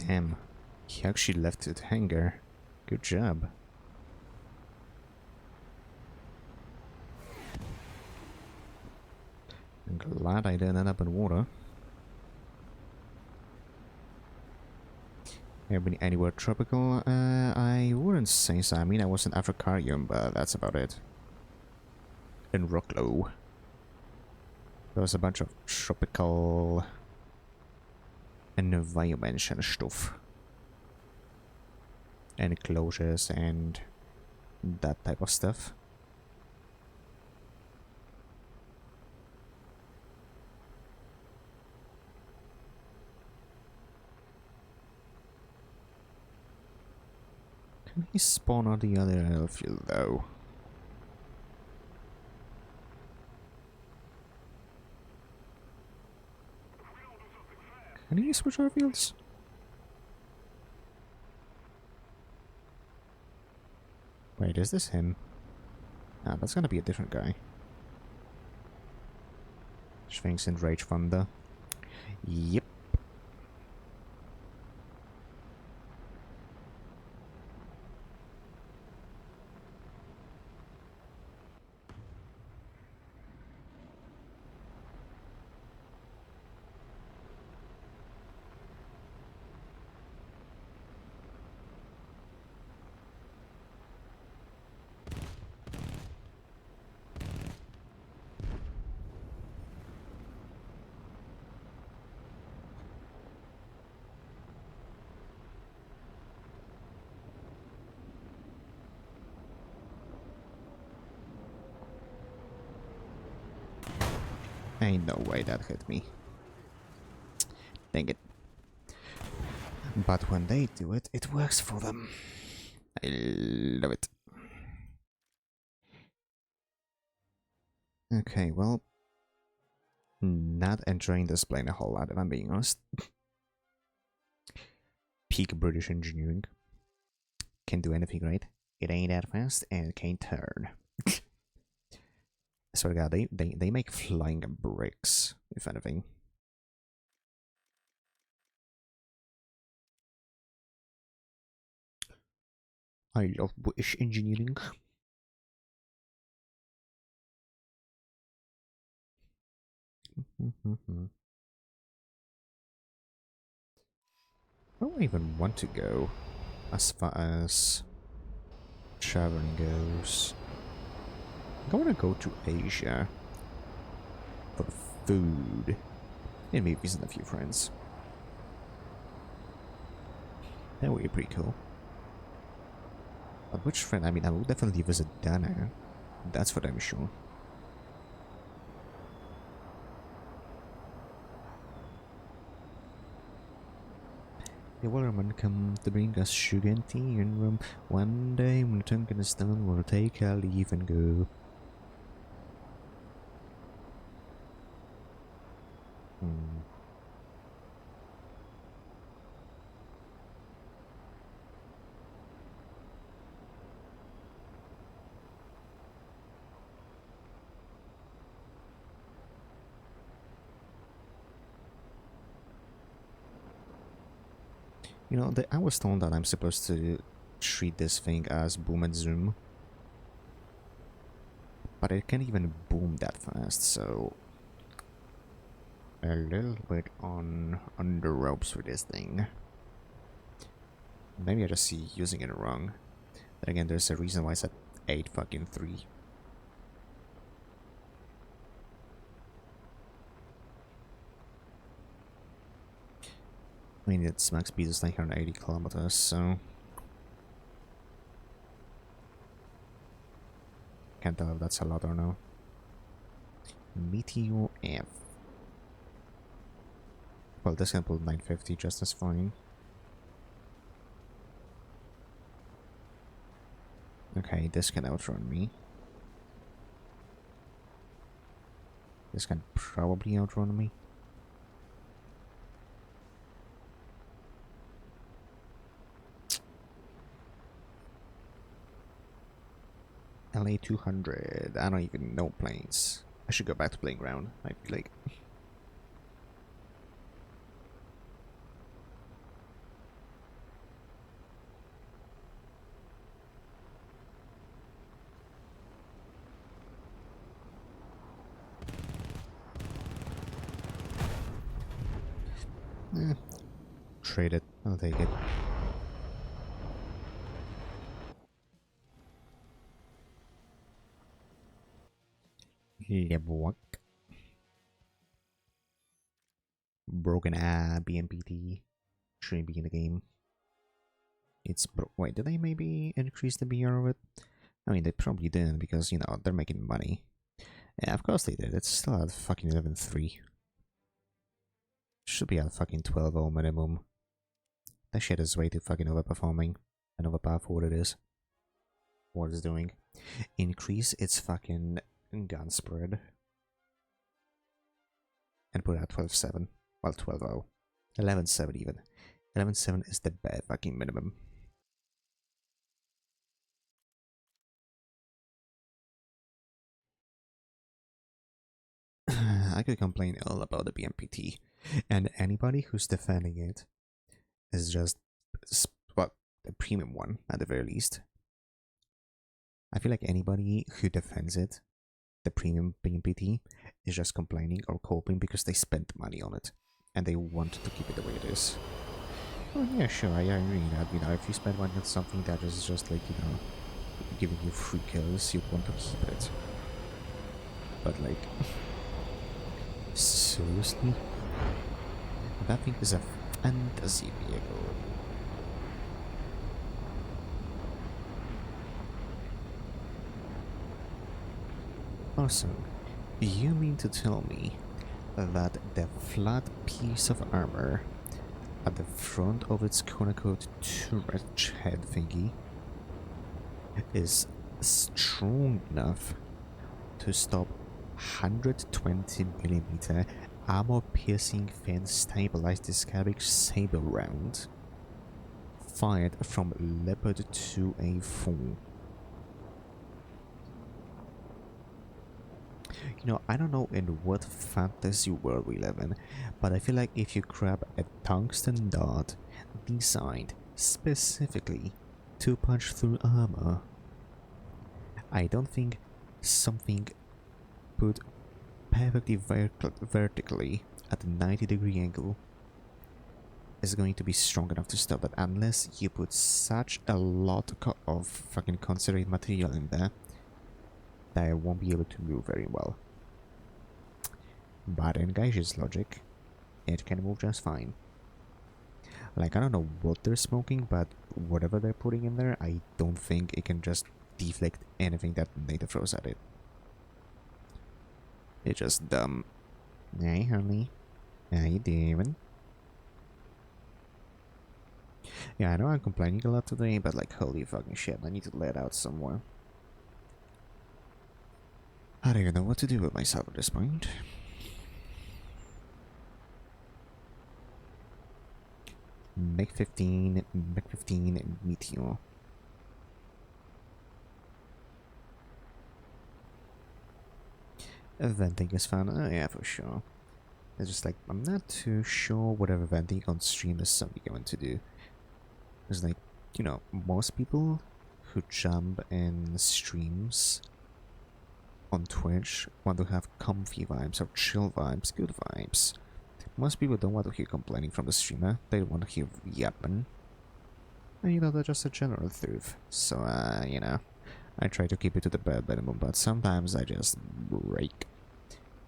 Damn, he actually left it hanger. Good job. I'm glad I didn't end up in water. Ever been anywhere tropical? I wouldn't say so. I mean, I was in Africarium, but that's about it. In Rocklow. There was a bunch of tropical environments and stuff. Enclosures and that type of stuff. Can he spawn on the other airfield though? Can he switch airfields? Wait, is this him? Ah, that's gonna be a different guy. Sphinx and Rage Thunder. Yep. Ain't no way that hit me. Dang it. But when they do it, it works for them. I love it. Okay, well, not enjoying this plane a whole lot, if I'm being honest. Peak British engineering. Can't do anything right. It ain't that fast, and it can't turn. I swear to God, they make flying bricks, if anything. I love British engineering. I don't even want to go as far as traveling goes. I want to go to Asia for the food and maybe visit a few friends. That would be pretty cool. But which friend? I mean, I will definitely visit Dana. That's for damn sure. The waterman come to bring us sugar and tea and rum. One day when the Tonkin is done, we'll take our leave and go. Hmm. You know, I was told that I'm supposed to treat this thing as boom and zoom, but it can't even boom that fast, so a little bit on the ropes with this thing. Maybe I just see using it wrong. Then again, there's a reason why it's at 8 fucking 3. I mean, its max speed is 980 kilometers, so can't tell if that's a lot or no. Meteor F. Well, this can pull 950 just as fine. Okay, this can outrun me. This can probably outrun me. LA 200. I don't even know planes. I should go back to playing ground. I feel like. Eh, trade it. I'll take it. Lebuak. Broken BMPT. Shouldn't be in the game. It's wait, did they maybe increase the BR of it? I mean, they probably didn't because, you know, they're making money. Yeah, of course they did. It's still at fucking 11.3. Should be at fucking 12.0 minimum. That shit is way too fucking overperforming and overpowered for what it is. What it's doing. Increase its fucking gun spread. And put it at 12.7. Well, 12.0. 11.7 even. 11.7 is the bare fucking minimum. I could complain all about the BMPT, and anybody who's defending it is just, well, the premium one at the very least. I feel like anybody who defends it, the premium BMPT, is just complaining or coping because they spent money on it and they want to keep it the way it is. Oh yeah, sure, I agree that, you know, if you spend money on something that is just like, you know, giving you free kills, you'd want to keep it. But like, seriously? That thing is a fantasy vehicle. Also, you mean to tell me that the flat piece of armor at the front of its quote-unquote turret head thingy is strong enough to stop 120mm armor-piercing fin stabilized discabic saber round fired from Leopard 2A4. You know, I don't know in what fantasy world we live in, but I feel like if you grab a tungsten dart designed specifically to punch through armor, I don't think something put perfectly vertically at a 90-degree angle is going to be strong enough to stop that unless you put such a lot of fucking concentrated material in there that I won't be able to move very well. But in Gaijin's logic, it can move just fine. Like, I don't know what they're smoking, but whatever they're putting in there, I don't think it can just deflect anything that NATO throws at it. It's just dumb. Hey, honey. How you doing? Yeah, I know I'm complaining a lot today, but like, holy fucking shit, I need to let out somewhere. I don't even know what to do with myself at this point. MiG-15, MiG-15, Meteor. Venting is fun. Oh yeah, for sure. It's just like, I'm not too sure whatever venting on stream is something going to do. It's like, you know, most people who jump in streams on Twitch want to have comfy vibes or chill vibes, good vibes. Most people don't want to hear complaining from the streamer, they want to hear yapping. And you know, they're just a general truth. So, you know, I try to keep it to the bare minimum, but sometimes I just break.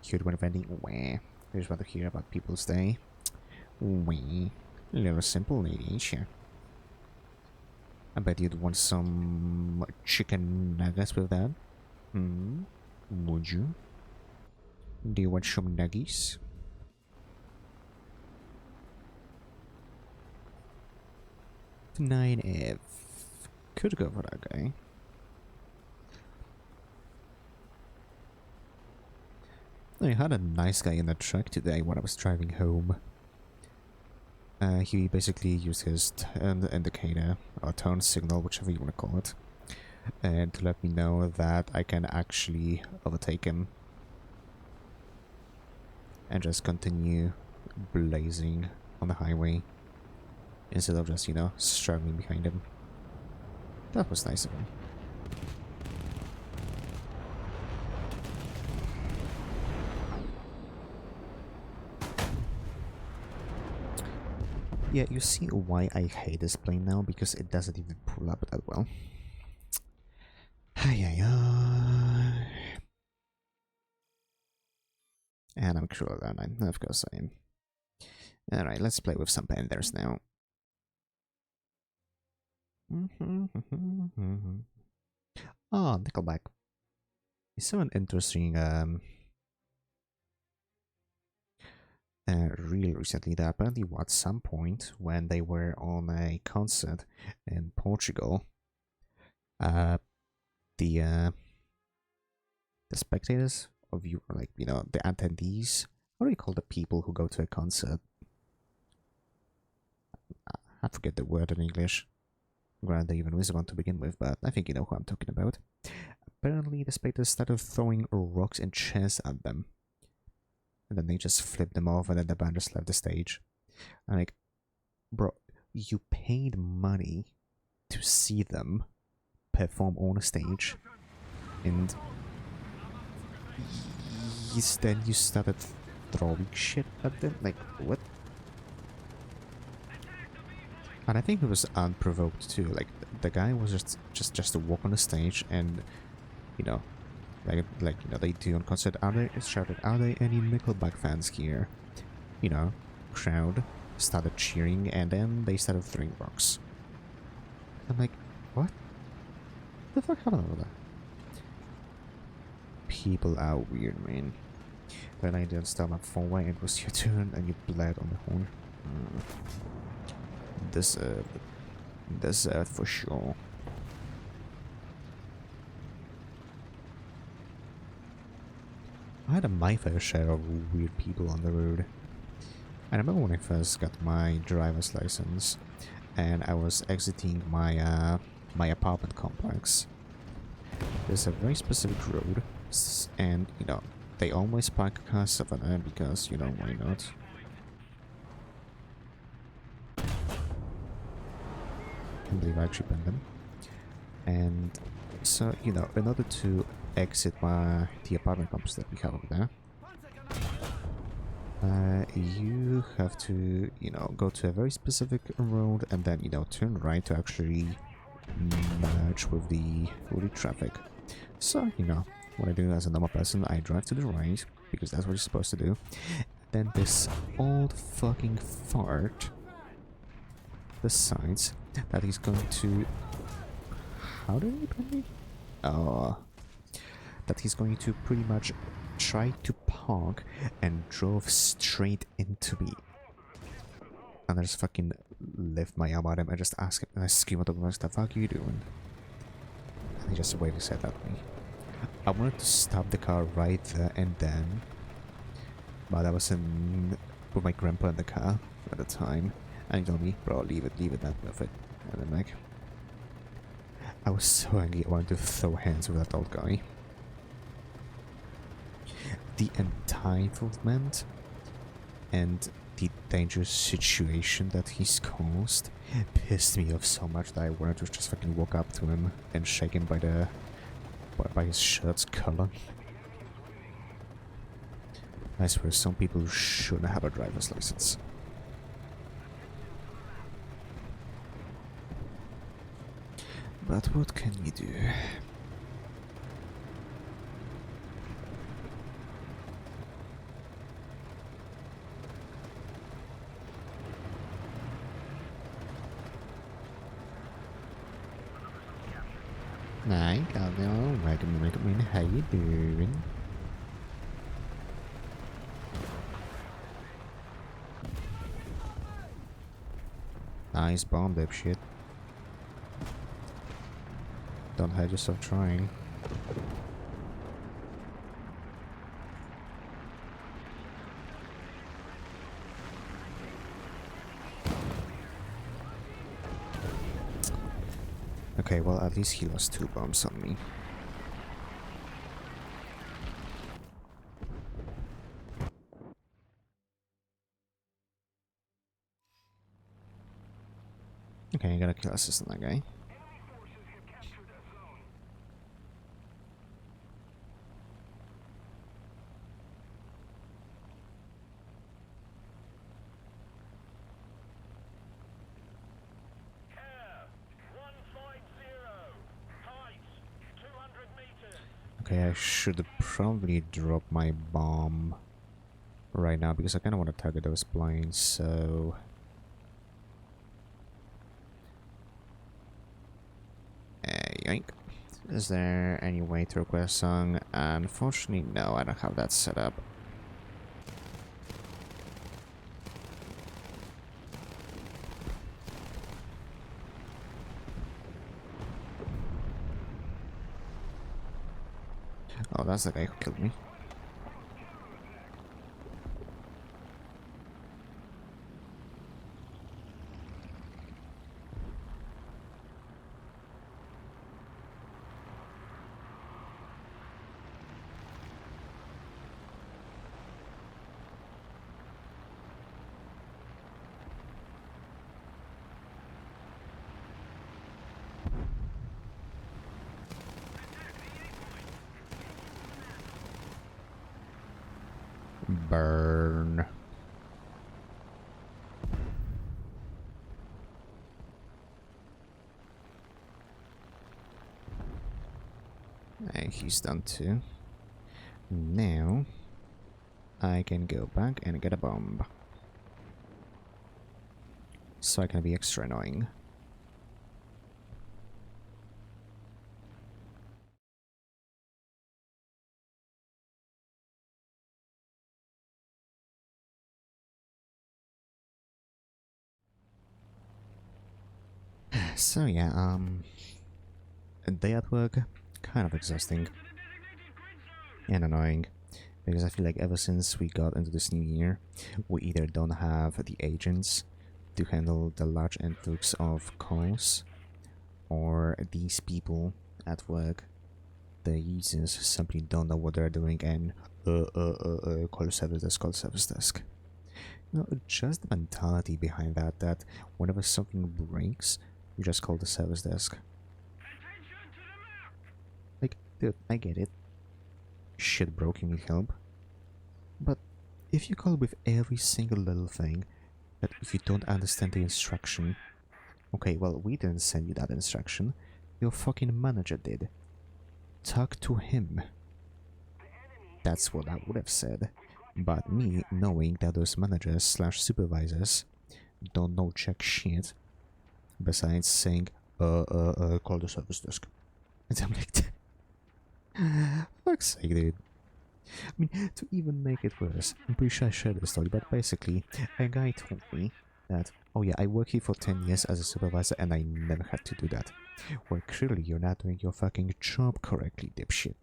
Cute when vending, wah. I just want to hear about people's day. Wah. Little simple lady, ain't you? I bet you'd want some chicken nuggets with that. Hmm? Would you? Do you want some nuggies? Nine F. Could go for that guy. I had a nice guy in the truck today when I was driving home. He basically used his turn indicator, or turn signal, whichever you want to call it, and to let me know that I can actually overtake him and just continue blazing on the highway instead of just, you know, struggling behind him. That was nice of him. Yeah, you see why I hate this plane now, because it doesn't even pull up that well. And I'm cruel, aren't I? Of course I am. Alright, let's play with some panthers now. Oh, Nickelback. It's so an interesting really recently that apparently at some point when they were on a concert in Portugal, uh the spectators of you, like, you know, the attendees, what do you call the people who go to a concert? I forget the word in English. Granted, even was one to begin with, but I think you know who I'm talking about. Apparently, the spectators started throwing rocks and chairs at them, and then they just flipped them off, and then the band just left the stage. I'm like, bro, you paid money to see them perform on a stage, and then you started throwing shit at them? Like, what? And I think it was unprovoked too. Like, the guy was just to walk on the stage and, you know, like you know, they do on concert. Shouted, are there any Nickelback fans here? You know, crowd started cheering, and then they started throwing rocks. I'm like, what the fuck happened over there? People are weird, man. Then I didn't stop at 4-way, it was your turn, and you bled on the horn. Deserved for sure. I had my fair share of weird people on the road. I remember when I first got my driver's license, and I was exiting my my apartment complex. There's a very specific road, and you know, they always park cars over there because, you know, why not? And they've actually been them. And so, you know, in order to exit the apartment complex that we have over there, you have to, you know, go to a very specific road and then, you know, turn right to actually merge with the traffic. So, you know, what I do as a normal person, I drive to the right, because that's what you're supposed to do. Then this old fucking fart decides that he's going to... How did he put me? Oh. That he's going to pretty much try to park and drove straight into me. And I just fucking lift my arm at him and just ask him, and I scream at him, what the fuck are you doing? And he just waved his head at me. I wanted to stop the car right there and then, but I was with my grandpa in the car at the time, And he told me, bro, leave it, not worth it. And then like, I was so angry, I wanted to throw hands with that old guy. The entitlement and the dangerous situation that he's caused pissed me off so much that I wanted to just fucking walk up to him and shake him by his shirt's collar. I swear some people shouldn't have a driver's license. But what can you do? Hi, Galvin. Welcome. How you doing? Nice bomb, dipshit. Don't hurt yourself trying. Okay, well, at least he lost 2 bombs on me. Okay, I gotta kill assist on that guy. Okay, I should probably drop my bomb right now because I kind of want to target those blinds, so... Yoink. Is there any way to request a song? Unfortunately, no, I don't have that set up. Oh, that's the guy who killed me. Burn. And he's done too. Now, I can go back and get a bomb. So I can be extra annoying. So yeah, a day at work, kind of exhausting and annoying, because I feel like ever since we got into this new year, we either don't have the agents to handle the large influx of calls, or these people at work, the users, simply don't know what they're doing and call service desk, call service desk. You know, just the mentality behind that, that whenever something breaks, you just call the service desk. Like, dude, I get it. Shit broke, you need help. But if you call with every single little thing, that if you don't understand the instruction, okay, well, we didn't send you that instruction, your fucking manager did. Talk to him. That's what I would have said. But me knowing that those managers slash supervisors don't know jack shit, besides saying, call the service desk. And I'm like, fuck's sake, dude. I mean, to even make it worse, I'm pretty sure I shared this story, but basically, a guy told me that, oh yeah, I work here for 10 years as a supervisor and I never had to do that. Well, clearly you're not doing your fucking job correctly, dipshit.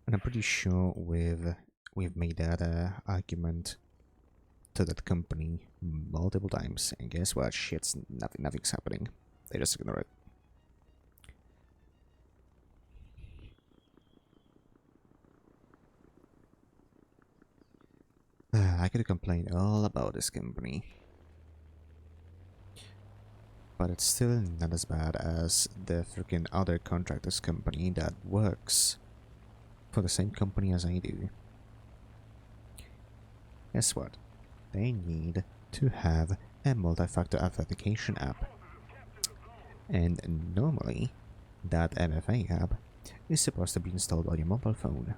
And I'm pretty sure with we've made that argument to that company multiple times, and guess what? Shit's nothing's happening. They just ignore it. I could complain all about this company, but it's still not as bad as the freaking other contractors company that works for the same company as I do. Guess what? They need to have a multi-factor authentication app, and normally that MFA app is supposed to be installed on your mobile phone.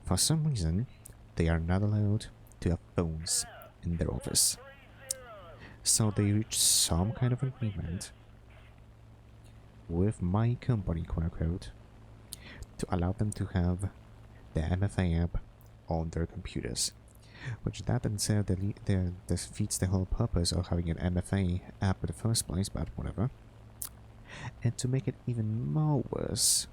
For some reason, they are not allowed to have phones in their office. So they reached some kind of agreement with my company, quote unquote, to allow them to have the MFA app on their computers. Which that instead defeats the whole purpose of having an MFA app in the first place, but whatever. And to make it even worse,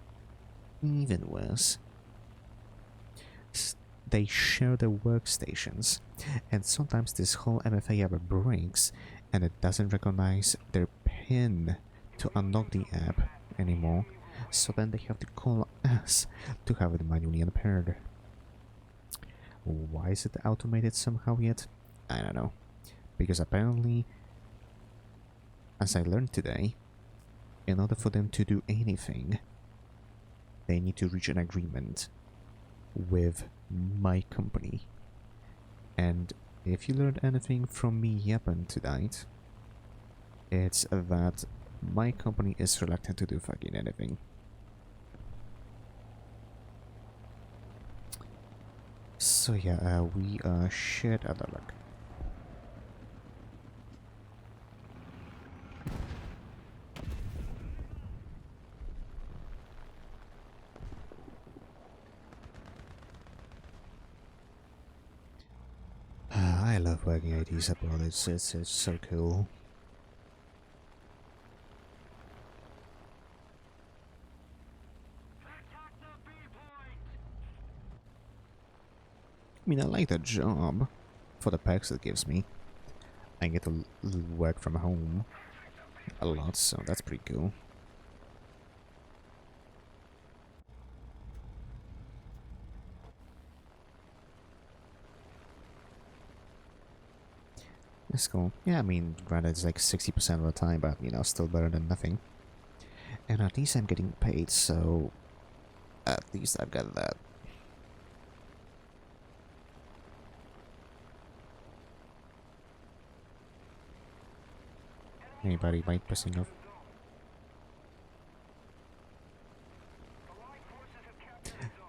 they share their workstations, and sometimes this whole MFA app breaks and it doesn't recognize their PIN to unlock the app anymore, so then they have to call us to have it manually unpaired. Why is it automated somehow yet? I don't know. Because apparently, as I learned today, in order for them to do anything, they need to reach an agreement with my company. And if you learned anything from me yapping tonight, it's that my company is reluctant to do fucking anything. So yeah, we are shit out of luck. I love working IDs abroad, it's so cool. I mean, I like the job for the perks it gives me. I get to work from home a lot, so that's pretty cool. That's cool. Yeah, I mean, granted it's like 60% of the time, but you know, still better than nothing. And at least I'm getting paid, so at least I've got that. Anybody might pressing off.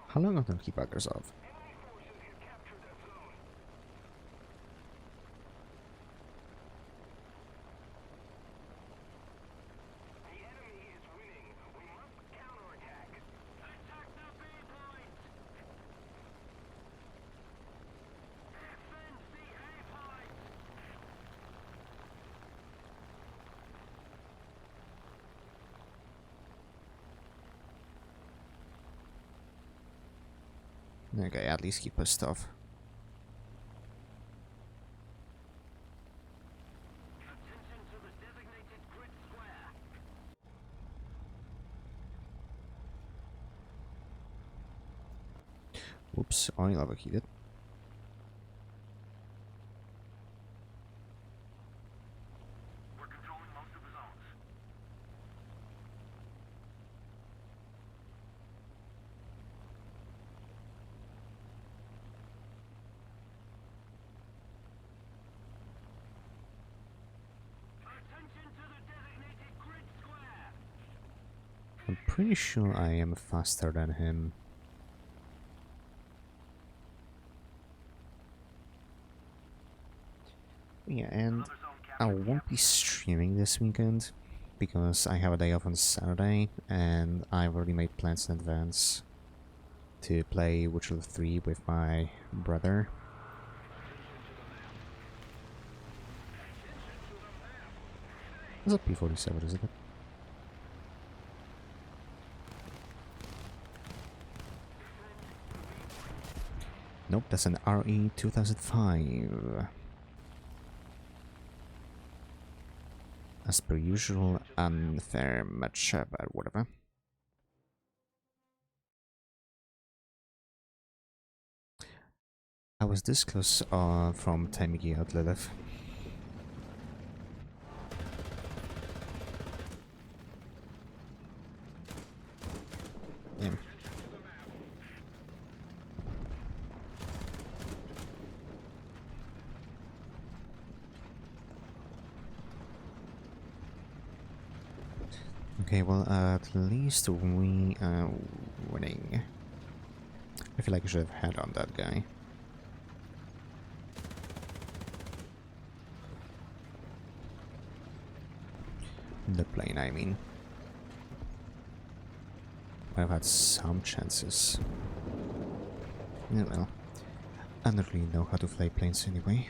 How long are the keep buggers off? Okay, at least keep us stuff. Whoops, oil overheated. I'm pretty sure I am faster than him. Yeah, and I won't be streaming this weekend because I have a day off on Saturday and I've already made plans in advance to play Witcher 3 with my brother. It's a P-47, isn't it? Nope, that's an RE 2005. As per usual, unfair matchup or whatever. I was this close from timing out Lilith. Yeah. Okay, well, at least we are winning. I feel like I should have had on that guy. The plane, I mean. I've had some chances. Yeah, well, I don't really know how to fly planes anyway.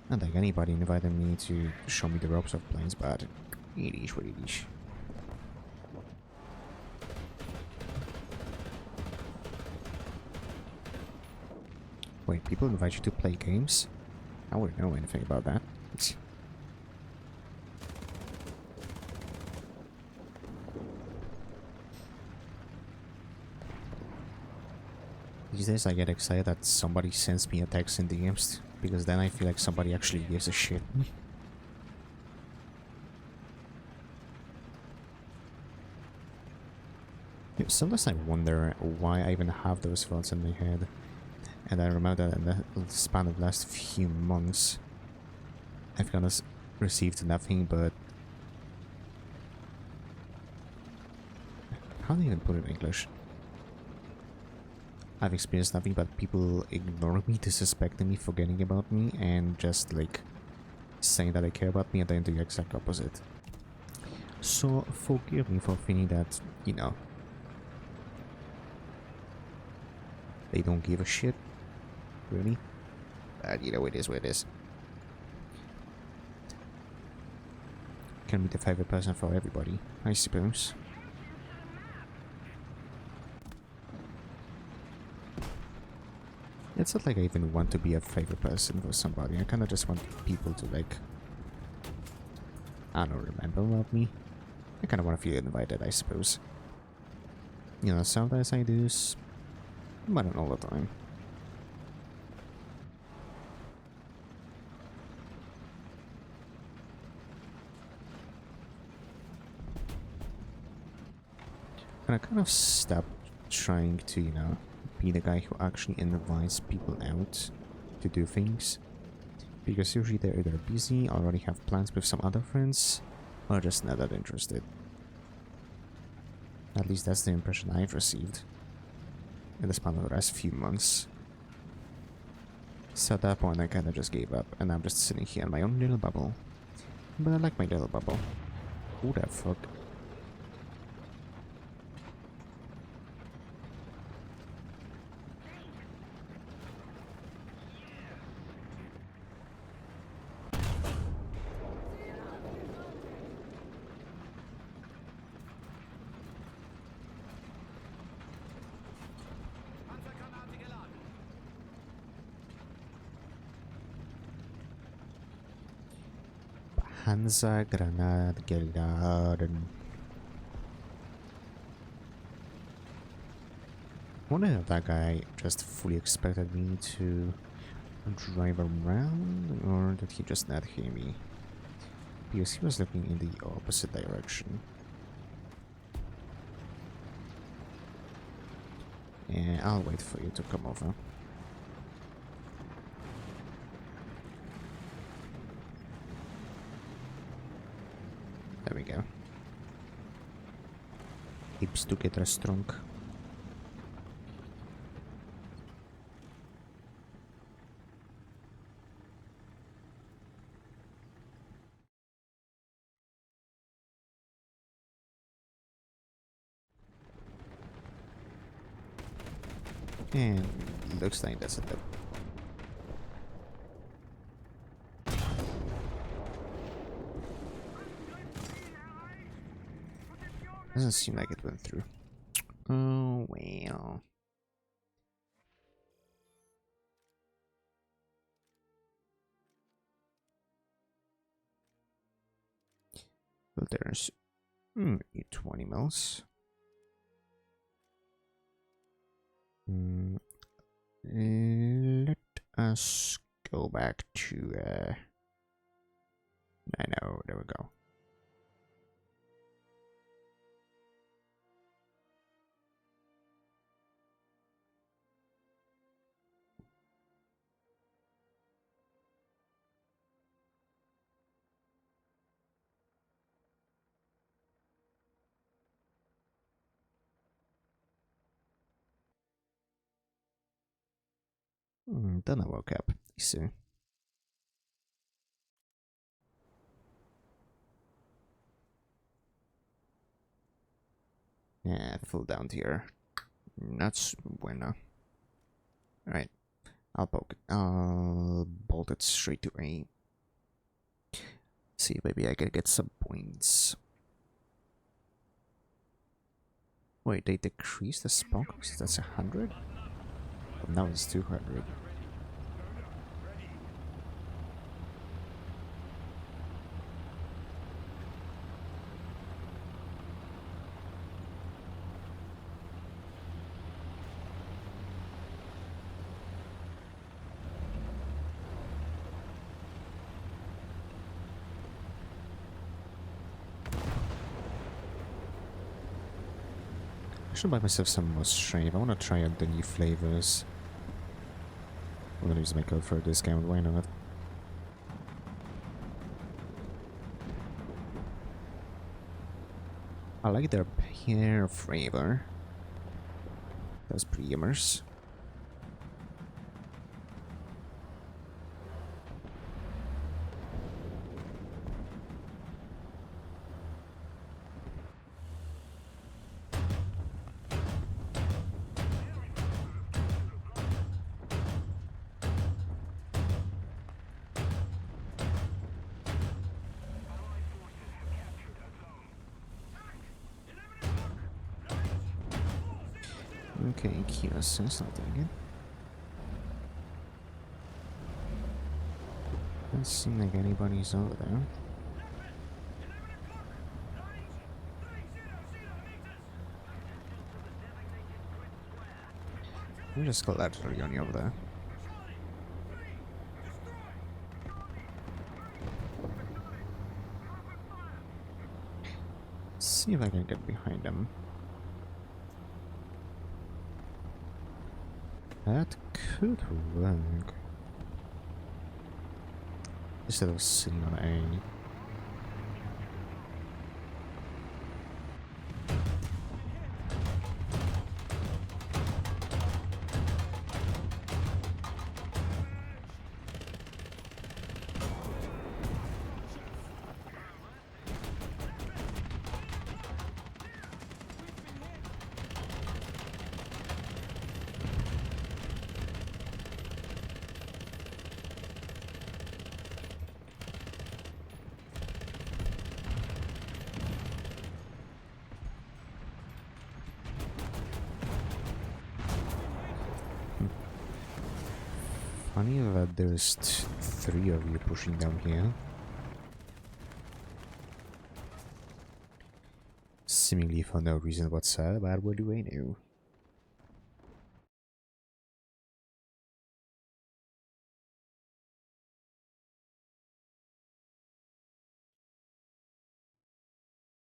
Not like anybody invited me to show me the ropes of planes, but it is what it is. Wait, people invite you to play games? I wouldn't know anything about that. These days I get excited that somebody sends me a text in DMs, because then I feel like somebody actually gives a shit. Sometimes I wonder why I even have those thoughts in my head. And I remember that in the span of the last few months, I've kind of received nothing but... How do you even put it in English? I've experienced nothing but people ignoring me, disrespecting me, forgetting about me, and just like saying that they care about me and then do the exact opposite. So forgive me for thinking that, you know, they don't give a shit. Really? But you know, it is what it is. Can be the favorite person for everybody, I suppose. It's not like I even want to be a favorite person for somebody. I kind of just want people to, like, I don't know, remember about me. I kind of want to feel invited, I suppose. You know, sometimes I do, but not all the time. And I kind of stopped trying to, you know, be the guy who actually invites people out to do things. Because usually they're either busy, already have plans with some other friends, or just not that interested. At least that's the impression I've received in the span of the last few months. So at that point I kinda just gave up, and I'm just sitting here in my own little bubble. But I like my little bubble. Who the fuck? Panzer Granat geladen. I wonder if that guy just fully expected me to drive around, or did he just not hear me? Because he was looking in the opposite direction. Yeah, I'll wait for you to come over. There we go. Hips together strong. And looks like that's a dub. Doesn't seem like it went through. Oh, well. Filters. 20 mils. Let us go back to, I know, there we go. Then I woke up. See. Yeah, full down here. That's bueno. Alright. I'll poke it. I'll bolt it straight to A. See, maybe I can get some points. Wait, they decreased the spawn cost? That's 100? But now it's 200. I should buy myself some more strength. I want to try out the new flavors. I'm gonna use my code for a discount, why not? I like their pear flavor. That's pretty immersive. Okay, Kiosk, that's not doing it. Doesn't seem like anybody's over there. Let me just call that for Yoni over there. See if I can get behind him. That could work. Instead of sitting on A. Funny that there's 3 of you pushing down here. Seemingly for no reason whatsoever, but what do I know?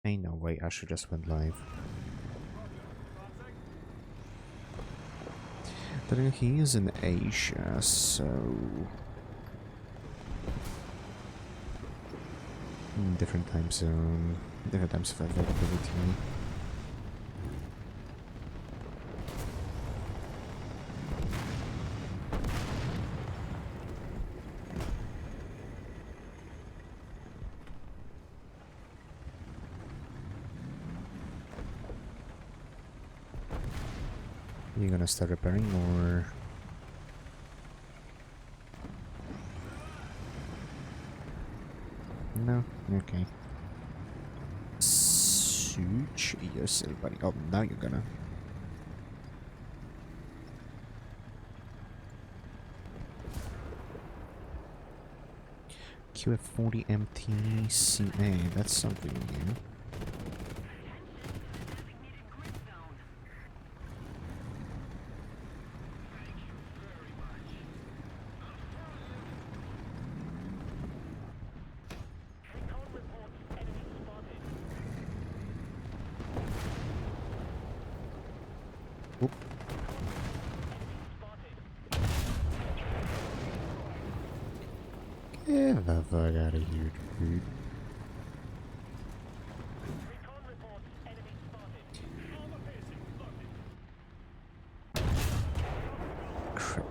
Ain't no way I should just went live. Then he is in Asia, so... different time zone, different times of availability. You gonna start repairing or? No? Okay. So shoot yourself, buddy. Oh, now you're gonna. QF40 MTCA, that's something new. Oop. Get the fuck out of here, dude. Crap.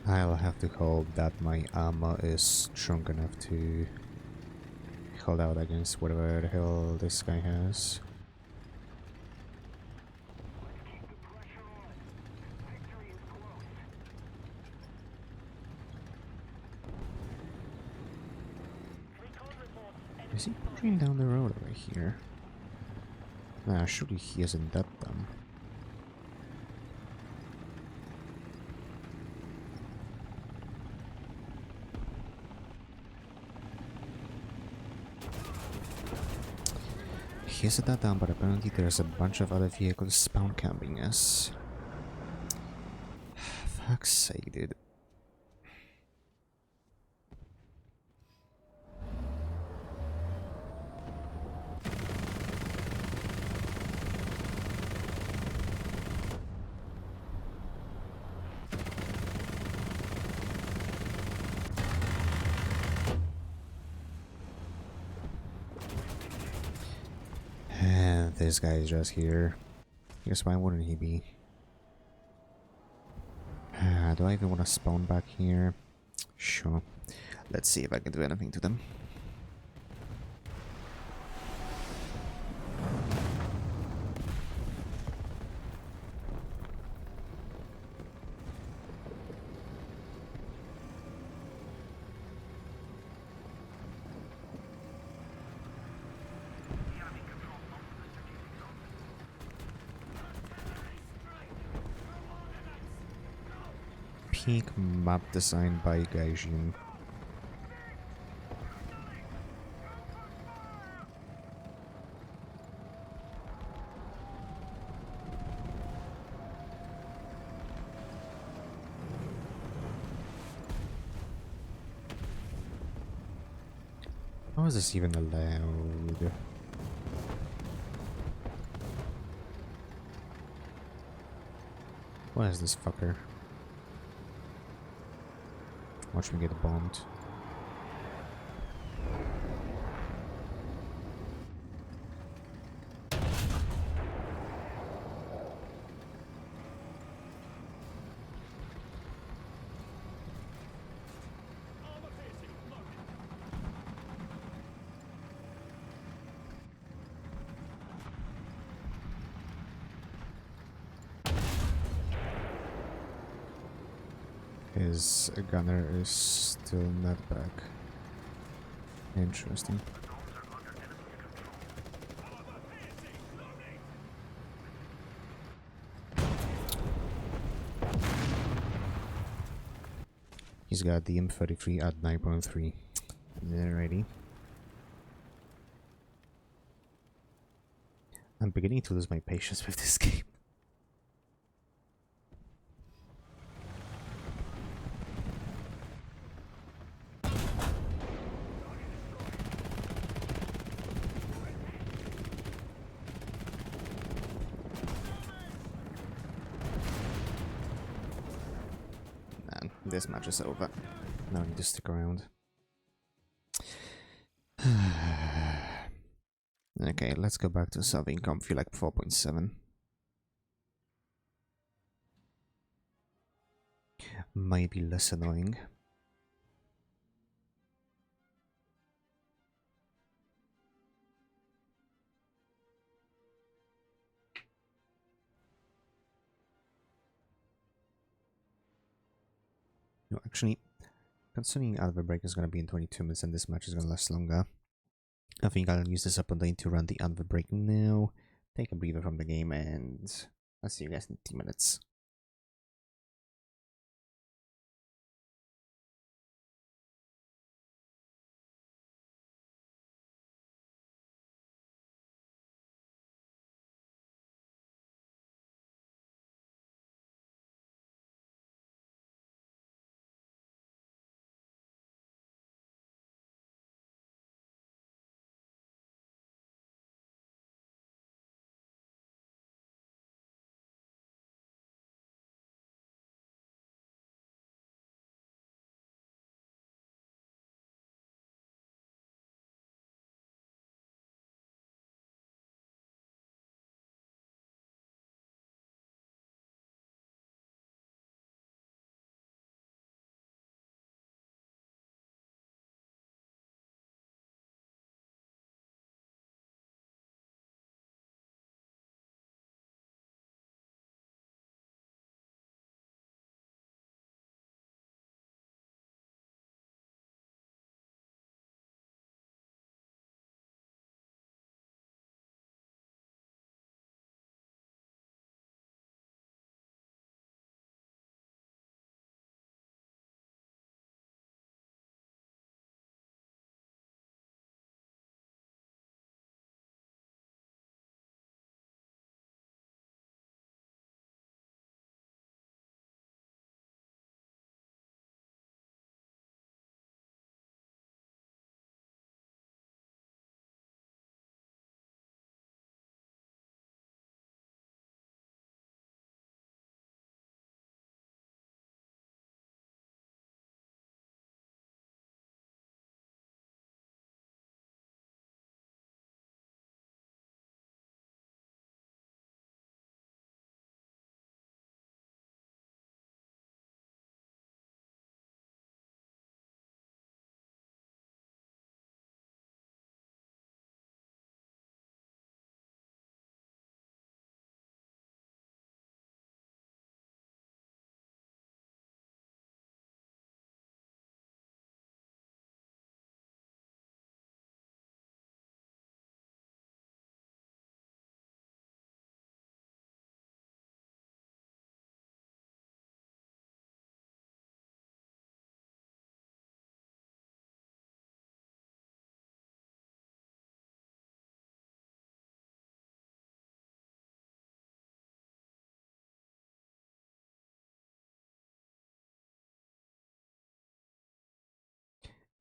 I'll have to hope that my armor is strong enough to hold out against whatever the hell this guy has. Is he pushing down the road over here? Nah, surely he isn't that dumb. He isn't that dumb, but apparently there's a bunch of other vehicles spawn camping us. Fuck's sake, dude. And this guy is just here. Guess why wouldn't he be? Do I even want to spawn back here? Sure. Let's see if I can do anything to them. Peak map designed by Gaijin. How is this even allowed? What is this fucker? Watch me get bombed. His gunner is still not back. Interesting. He's got the M33 at 9.3. Alrighty. I'm beginning to lose my patience with this game. This match is over. No need to stick around. Okay, let's go back to something comfy like 4.7. Maybe less annoying. No, actually, considering Advert Break is going to be in 22 minutes and this match is going to last longer, I think I'll use this opportunity to run the Advert Break now, take a breather from the game, and I'll see you guys in 10 minutes.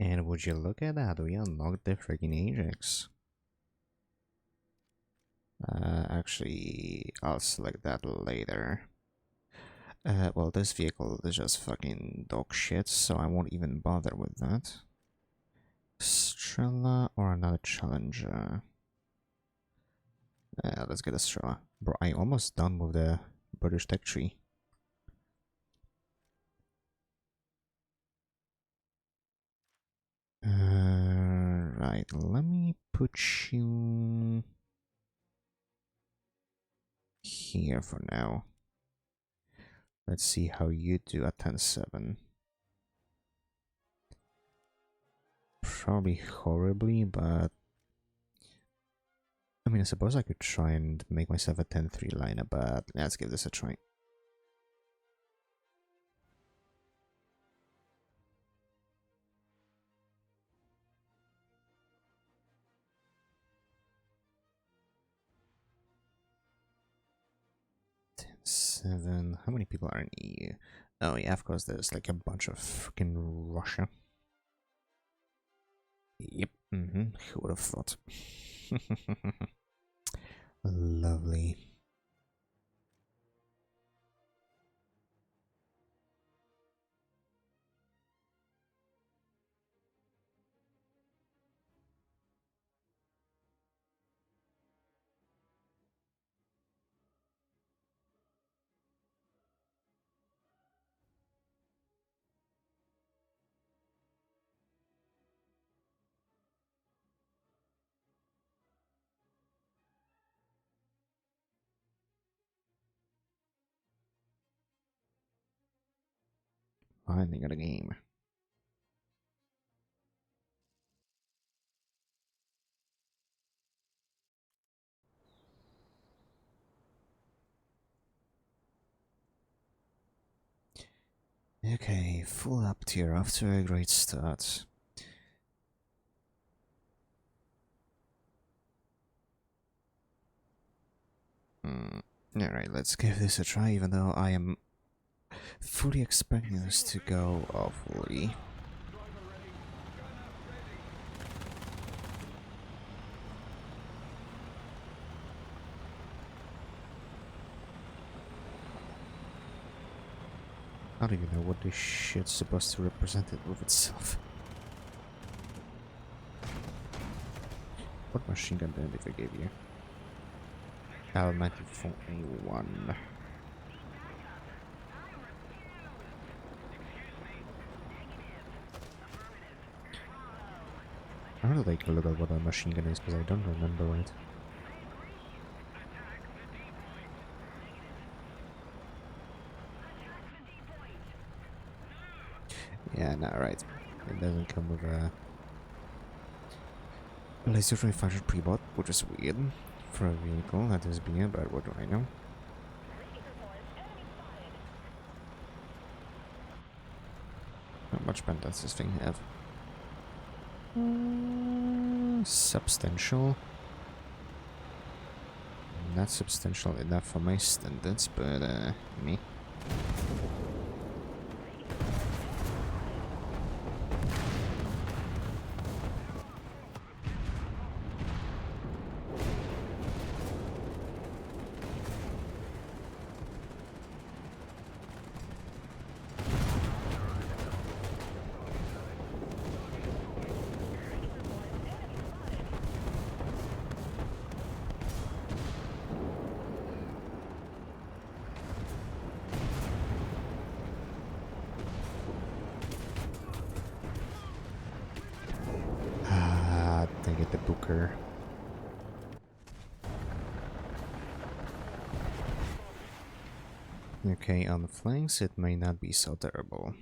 And would you look at that, we unlocked the freaking Ajax. Actually, I'll select that later. Well, this vehicle is just fucking dog shit, so I won't even bother with that. Strela or another Challenger? Let's get a Strela. Bro, I almost done with the British tech tree. Right, let me put you here for now. Let's see how you do at 10-7. Probably horribly, but I mean, I suppose I could try and make myself a 10-3 liner, but let's give this a try. Seven. How many people are in EU? Oh yeah, of course. There's like a bunch of freaking Russia. Yep. Who would have thought? Lovely. finally got a game. Okay, full up tier after a great start. Alright, let's give this a try, even though I am fully expecting this to go awfully. I don't even know what this shit's supposed to represent it with itself. What machine gun did they give you? L94A1. I want to take a look at what a machine gun is because I don't remember it. Yeah, no, right. It doesn't come with a laser fighter pre-bought, which is weird for a vehicle that is being, but what do I know? How much pen does this thing have? Substantial. Not substantial enough for my standards, but me. Dang it, the Booker. Okay, on the flanks it may not be so terrible.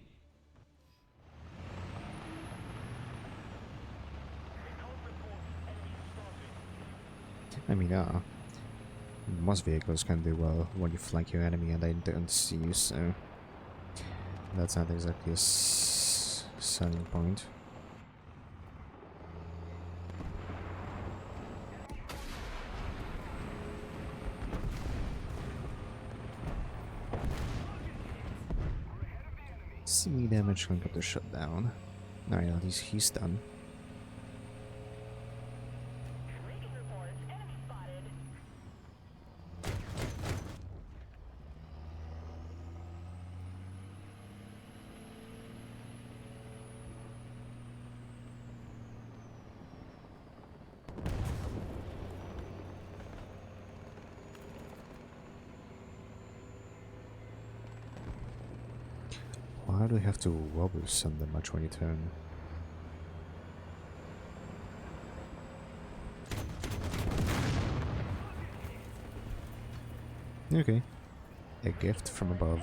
I mean, most vehicles can do well when you flank your enemy and they don't see you, so that's not exactly a selling point. See damage can get the shut down. Alright, at least he's done. Why do you have to wobble so much when you turn? Okay. A gift from above.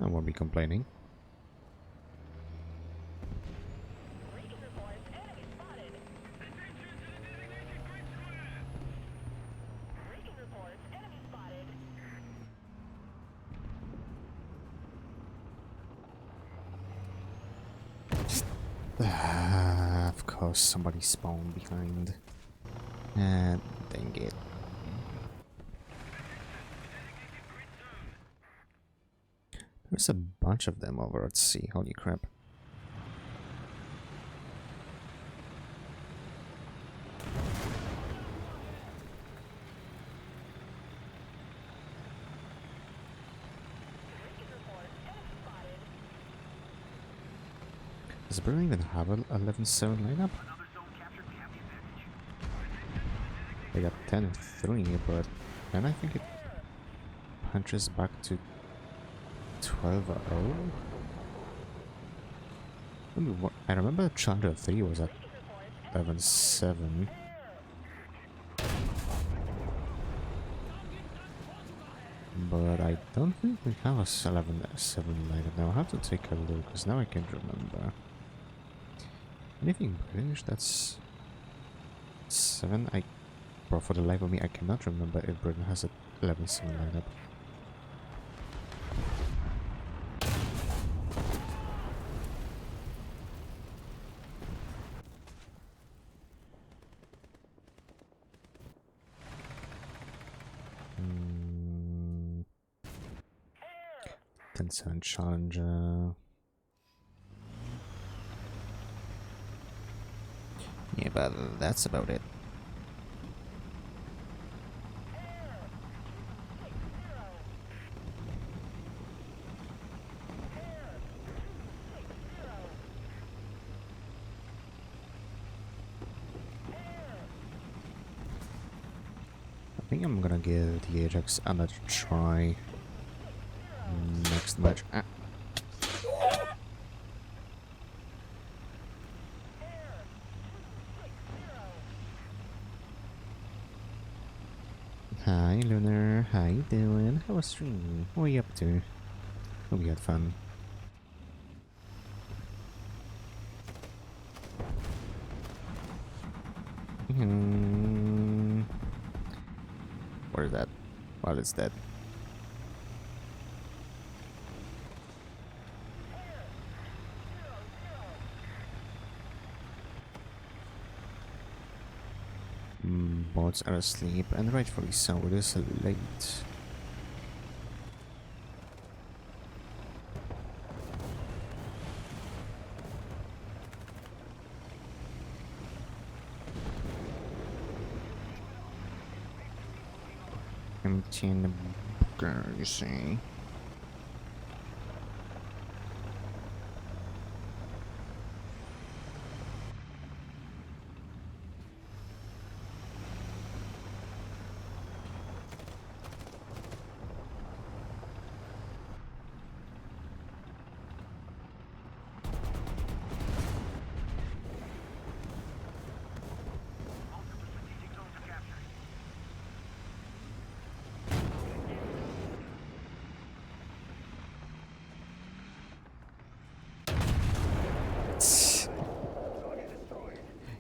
I won't be complaining. Of course, somebody spawned behind. And dang it. There's a bunch of them over at sea, holy crap. Does Bruin even have a 11-7 lineup? They got 10 and 3, but then I think it punches back to 12-0. I remember Challenger 3 was at 11-7. But I don't think we have a 11-7 lineup now. I have to take a look, because now I can't remember. Anything British? That's 7? Bro, for the life of me, I cannot remember if Britain has a 11-7 lineup. Hmm. 10-7 Challenger. Yeah, but that's about it. I think I'm gonna give the Ajax another try next match. Ah. Hi Lunar, how you doing? How was stream? What are you up to? Hope you had fun. What is that? Well, it's dead. Bots are asleep, and rightfully so, it is late. Empty in the bunker, you see.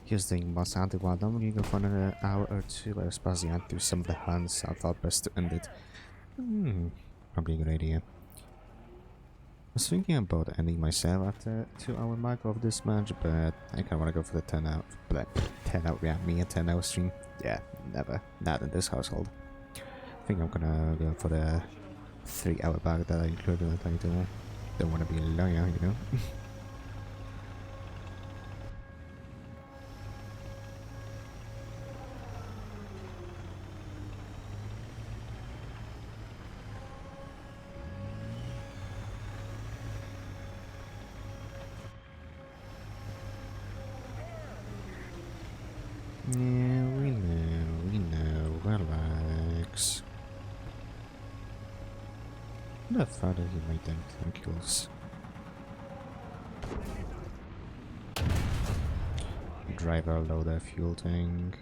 Here's the boss anti while you go for another hour or two, but I suppose the through some of the hunts. I thought best to end it. Probably a good idea. I was thinking about ending myself after 2-hour mark of this match, but I kinda wanna go for the 10 out, yeah, me a 10-hour stream. Yeah, never. Not in this household. I think I'm gonna go for the 3-hour mark that I included in the title. Don't wanna be a liar, you know? Yeah, we know, relax. The father you made them 10 kills. Driver loader fuel tank.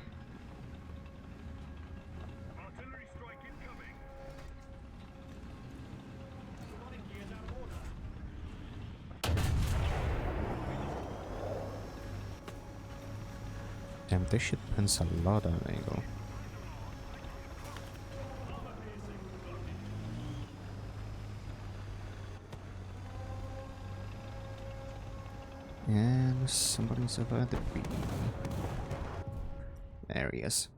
Artillery strike incoming. Damn, this shit pins a lot on angle. And somebody's over the B. There he is.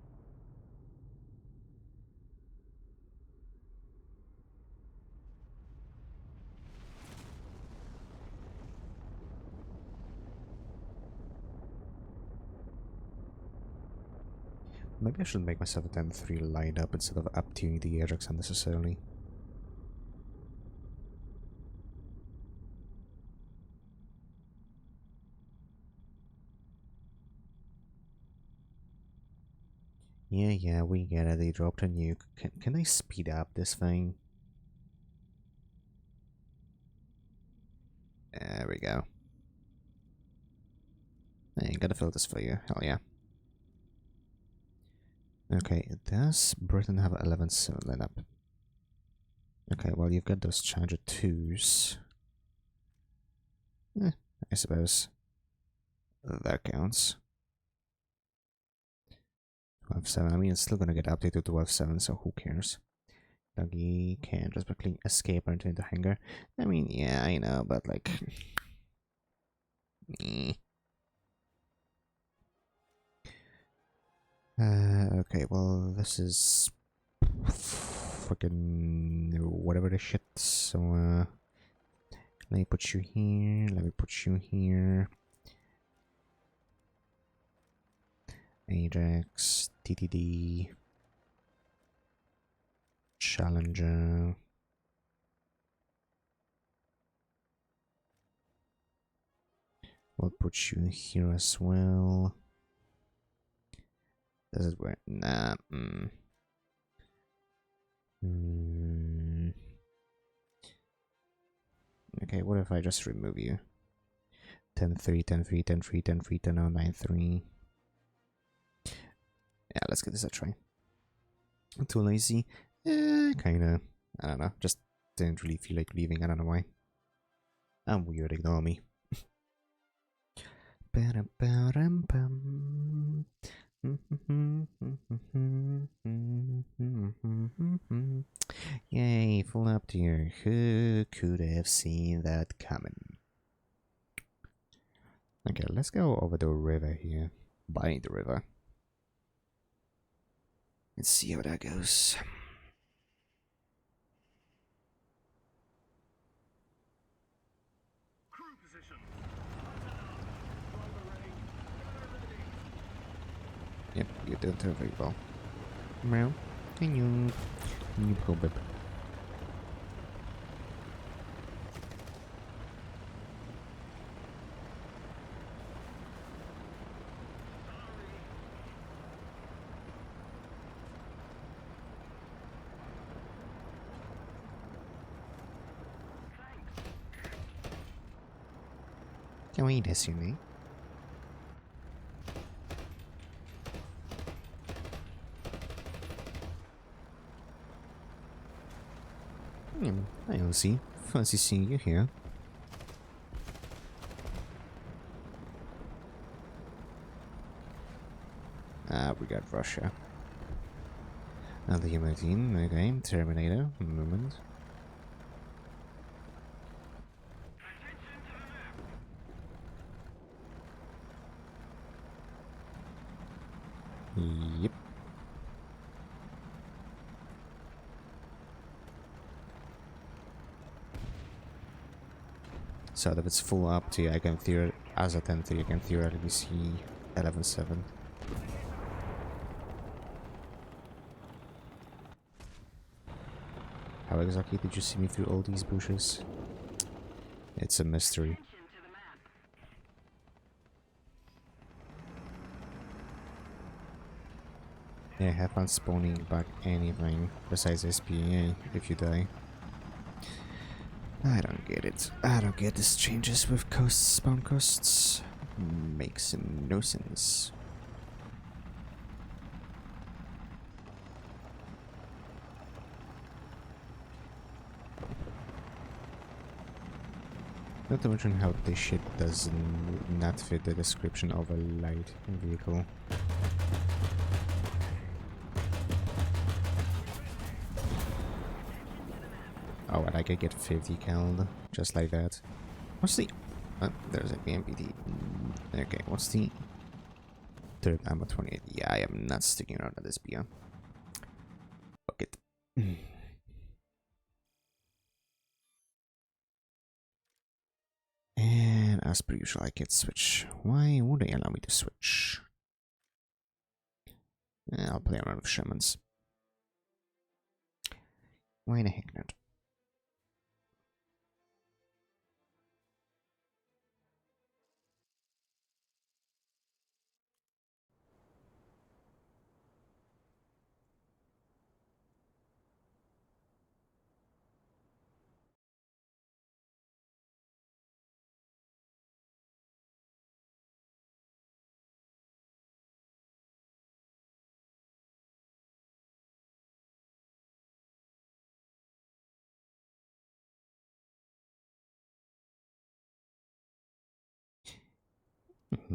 Maybe I should make myself a 10-3 lined up instead of up-tuning the Ajax unnecessarily. Yeah, we get it. They dropped a nuke. Can I speed up this thing? There we go. Hey, gotta fill this for you. Hell yeah. Okay, does Britain have 11-7 lineup? Okay, well, you've got those charger 2s. I suppose that counts. 12.7. I mean, it's still gonna get updated to 12.7, so who cares? Doggy can just quickly escape into the hangar. I mean, yeah, I know, but like... eh. Okay, well, this is... freaking whatever the shit, so, let me put you here, let me put you here. Ajax, TTD, Challenger. We'll put you here as well. Does it work? Nah. Okay, what if I just remove you? 10-3, 10-3, 10-3, 10-3, 10-0, 9-3. Yeah, let's give this a try. Too lazy? Kinda. I don't know. Just didn't really feel like leaving. I don't know why. I'm weird. Ignore me. Yay, full up tier. Who could have seen that coming? Okay, let's go over the river here. By the river. Let's see how that goes. Crew position. Yep, you did very well. Meow. Can you? You probably. Can we this, you know? I don't see. Fancy seeing you here. Ah, we got Russia. And the human team, okay. Terminator, movement. Yep. So that it's full up to, I can as a 10-3, I can theoretically see 11-7. How exactly did you see me through all these bushes? It's a mystery. Yeah, have fun spawning back anything besides SPA if you die. I don't get it. I don't get these changes with spawn costs. Makes no sense. Not to mention how this shit does not fit the description of a light vehicle. Oh, and I could get 50 killed, just like that. What's the... Oh, there's a BMPD. Okay, what's the... Third ammo 28. Yeah, I am not sticking around at this BM. Fuck it. And as per usual, I can't switch. Why would they allow me to switch? I'll play around with shamans. Why the heck not?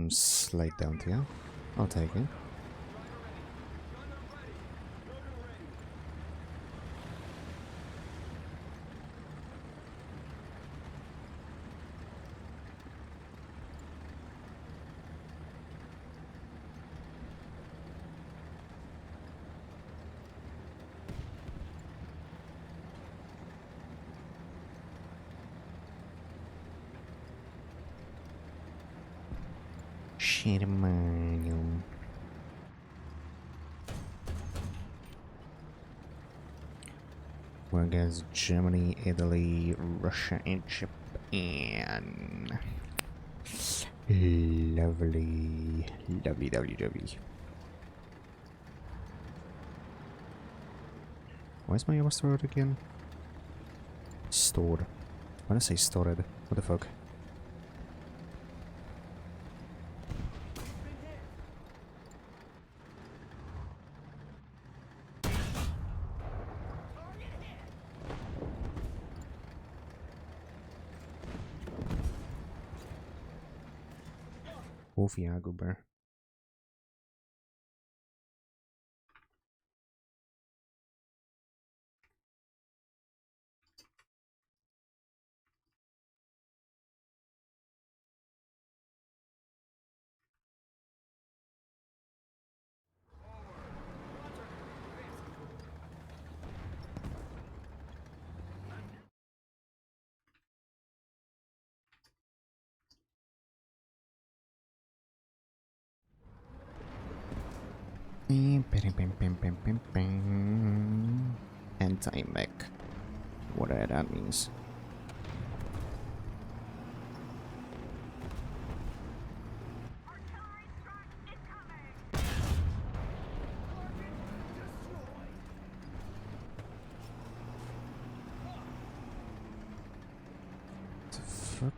Slight down tier. I'll take it. Shermanium. We're against Germany, Italy, Russia, and Japan. Lovely. Lovely, lovely, lovely. Where's my armor stored again? Stored. When I say stored, what the fuck? Ofiago bear. Anti-mech. Whatever that means. The fuck?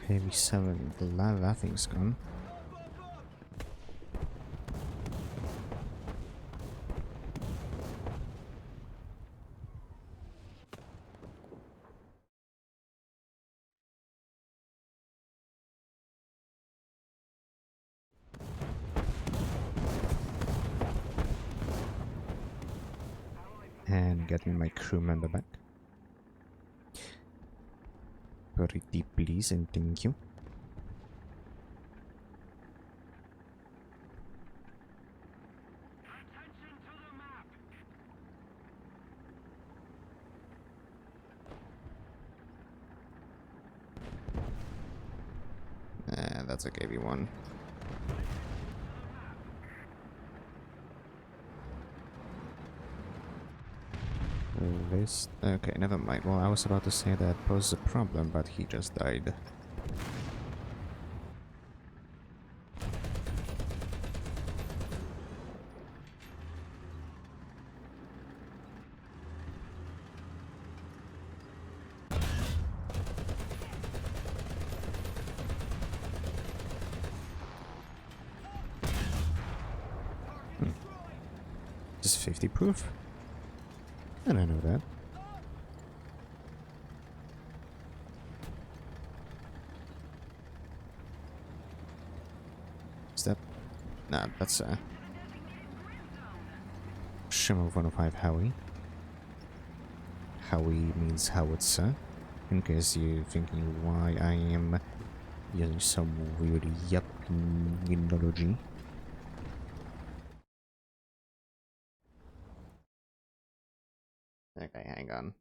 KV7, that thing's gone. And get me my crew member back. Pretty please and thank you. That's a KV1. This... Okay, never mind. Well, I was about to say that poses a problem, but he just died. This is 50 proof? I don't know that. Is that... Nah, that's Shimmer 105 Howie. Howie means howitzer. In case you're thinking why I am using some weird yuppie. Okay, hang on.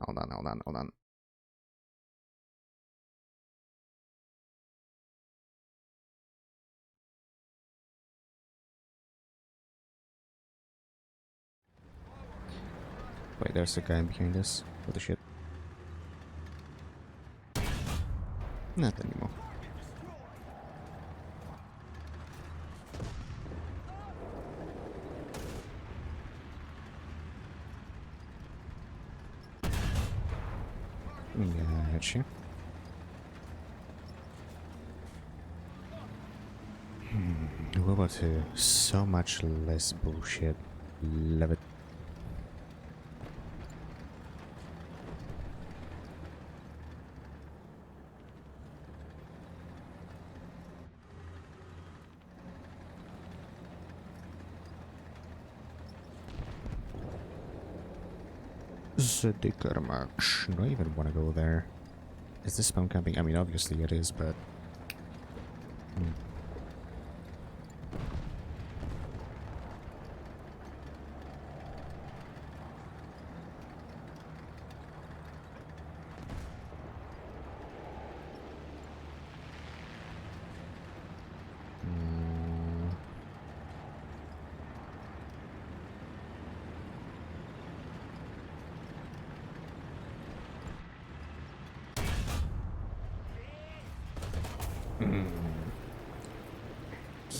Hold on, hold on, hold on. Wait, there's a guy behind us. What the shit? Not anymore. Gotcha. We're about to so much less bullshit. Love it. Zedikarmax. Do I even want to go there? Is this spawn camping? I mean, obviously it is, but...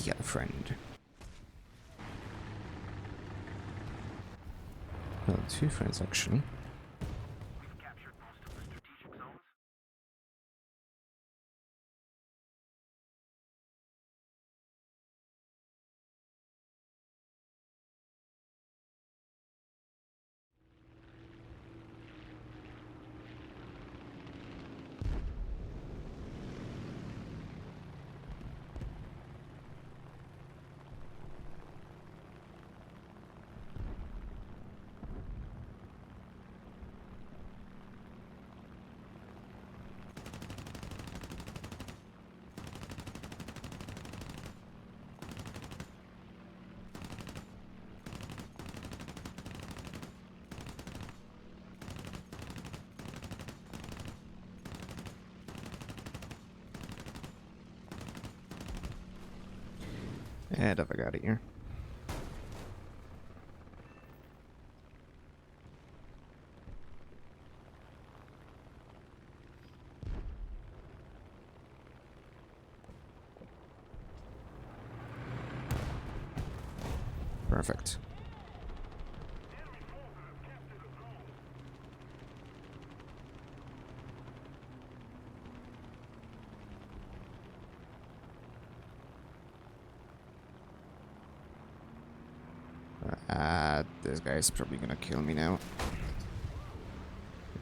Yeah, friend. Well, two friends, actually. We've captured most of the strategic zones. And I got it here. Perfect. This guy's probably gonna kill me now.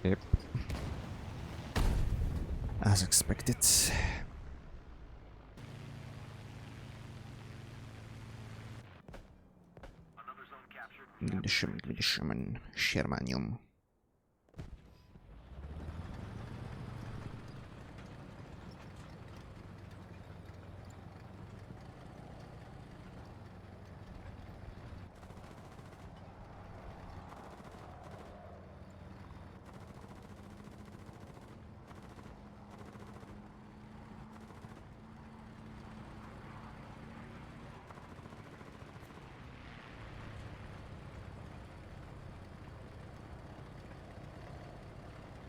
Yep. As expected. Another zone captured. Glittershimmen, Shermanium.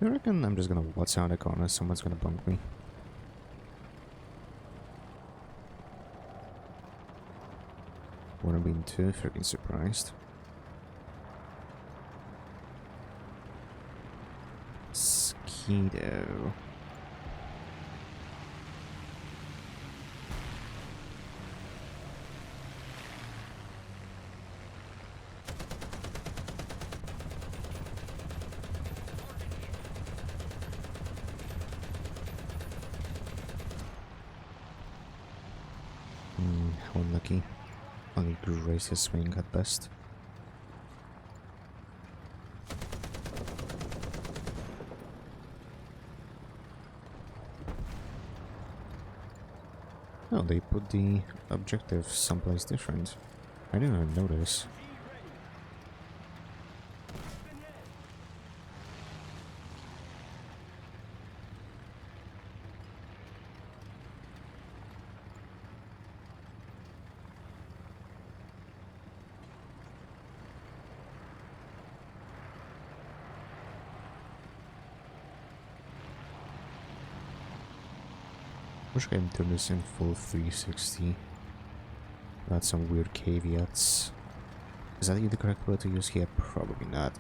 I reckon I'm just gonna watch out the corner, someone's gonna bump me. Wouldn't have been too freaking surprised. Skeeto. How unlucky. Only grace his swing at best. Oh, they put the objective someplace different. I didn't notice. Wish I could turn this in full 360. That's some weird caveats. Is that the correct word to use here? Probably not.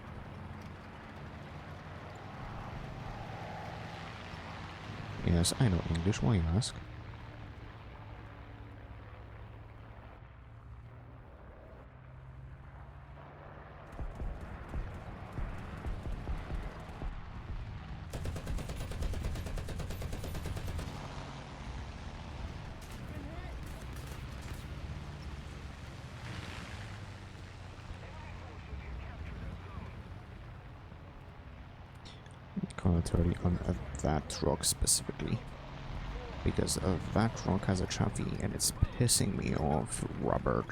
Yes, I know English, why you ask? Commentary on that rock specifically. Because that rock has a chaffee and it's pissing me off, Robert.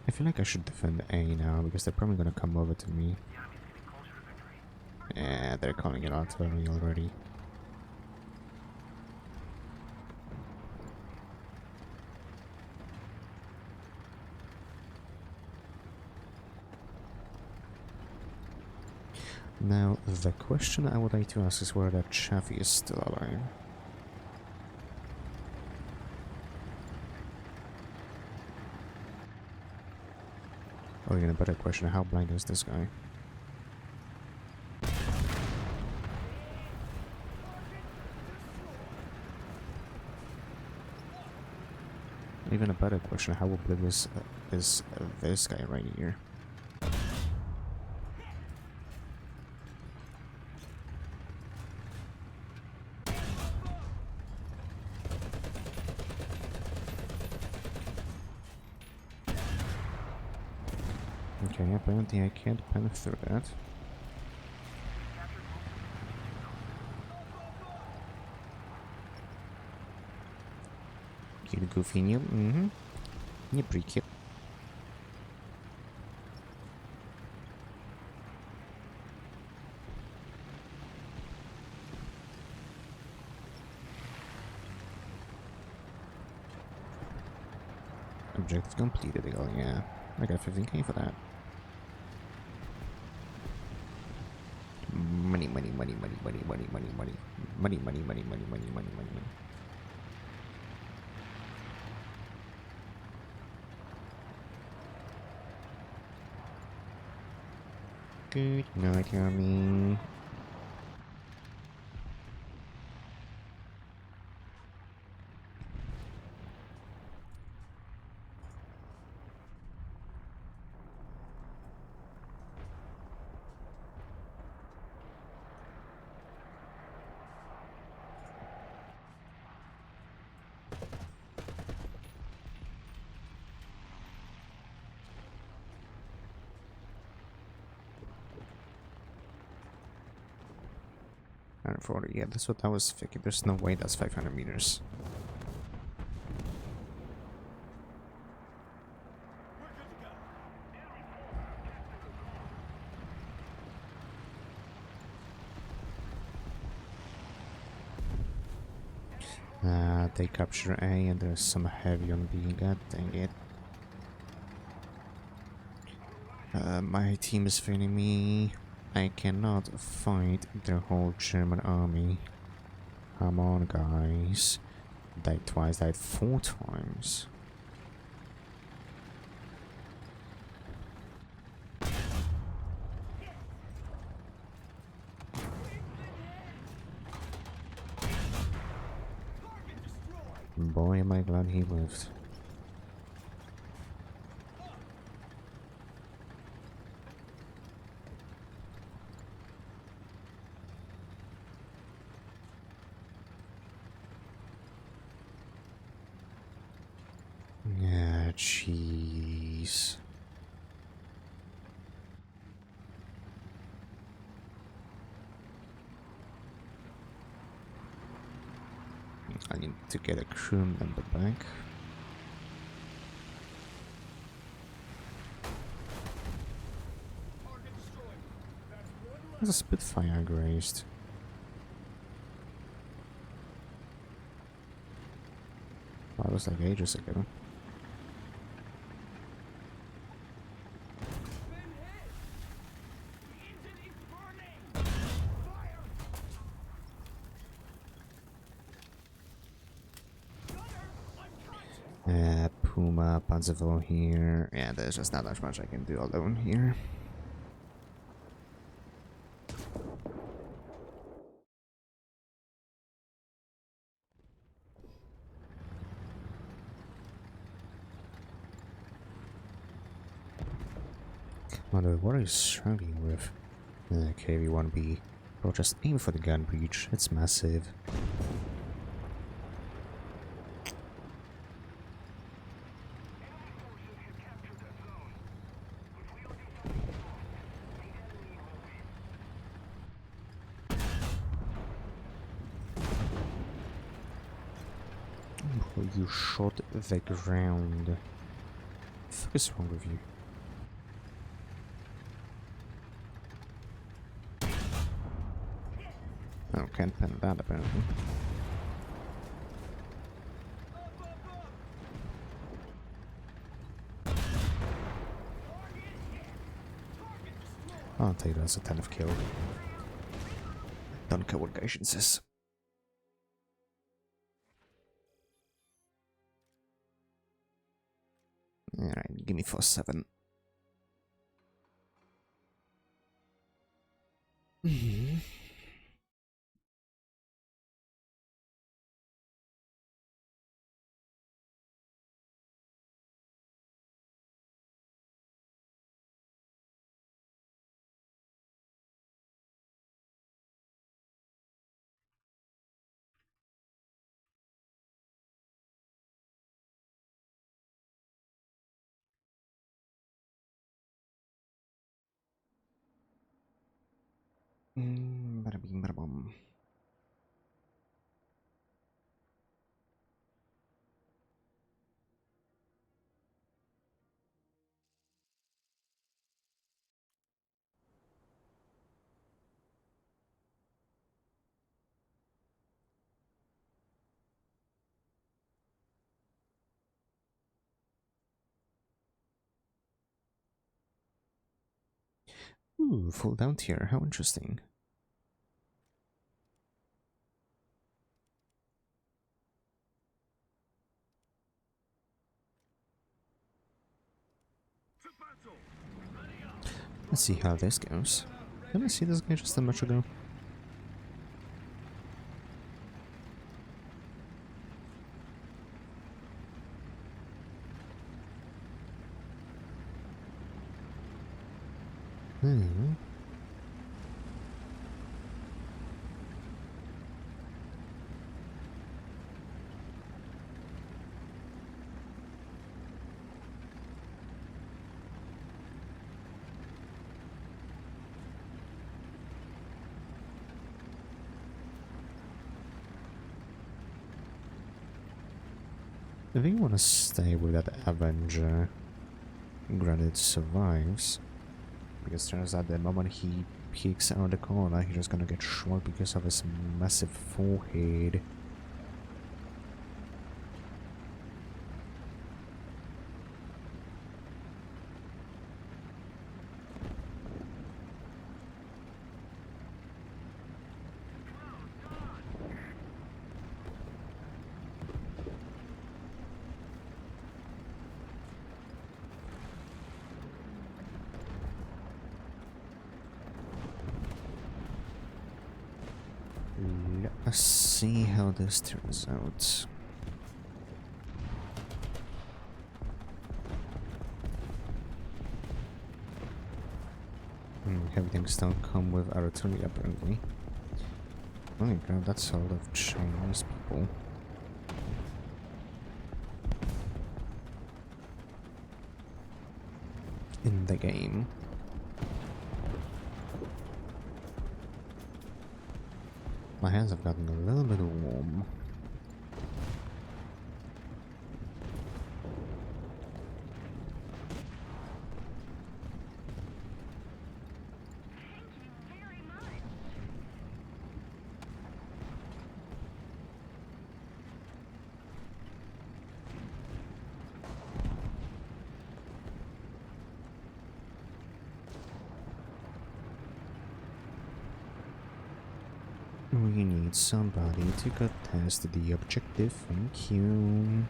I feel like I should defend A now because they're probably gonna come over to me. The enemy's getting closer to victory. Yeah, they're calling it artillery already. Now, the question I would like to ask is whether that chaffee is still alive. Or even a better question, how blind is this guy? Even a better question, how oblivious is this guy right here? Okay, apparently I can't pen through that. Кит Гуфинил, угу. Не прикид. Objective completed, yeah. I got 15k for that. Money, money, money, money, money, money, money, money. Money, money, money, money, money, money, money, money. Good night, Yummy. Yeah, that's what I was thinking. There's no way that's 500 meters. They capture A and there's some heavy on B. God dang it. My team is failing me. I cannot fight the whole German army. Come on, guys. Died twice, died 4 times. Boy, am I glad he lived. Yeah, jeez. I need to get a crew member back. There's a Spitfire grazed. That was like ages ago. Puma, Panzerville here. Yeah, there's just not that much I can do alone here. Wonder what are you struggling with? KV-1B. Bro, just aim for the gun breach. It's massive. Bro, you shot the ground. What the fuck is wrong with you? Oh, can't pen that apparently. I'll tell you that's a 10 of kill. Don't care what Gaijin says. Alright, give me 4-7. Bada bing, bada bum. Ooh, full down tier. How interesting. Let's see how this goes. Didn't I see this guy just a much ago? Hmm. I think I want to stay with that Avenger. Granted, it survives. Because turns out the moment he peeks out the corner, he's just gonna get shot because of his massive forehead. Let's see how this turns out. Everything's don't come with artillery apparently. Oh my god, that's a lot of Chinese people. In the game. My hands have gotten a little bit warm. We need somebody to contest the objective, thank you.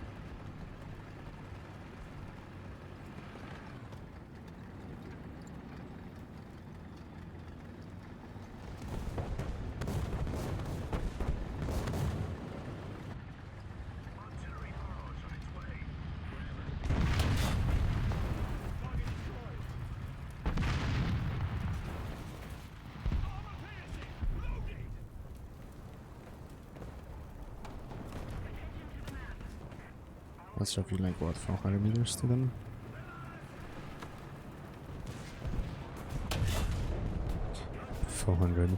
That's roughly like what, 400 meters to them? $400.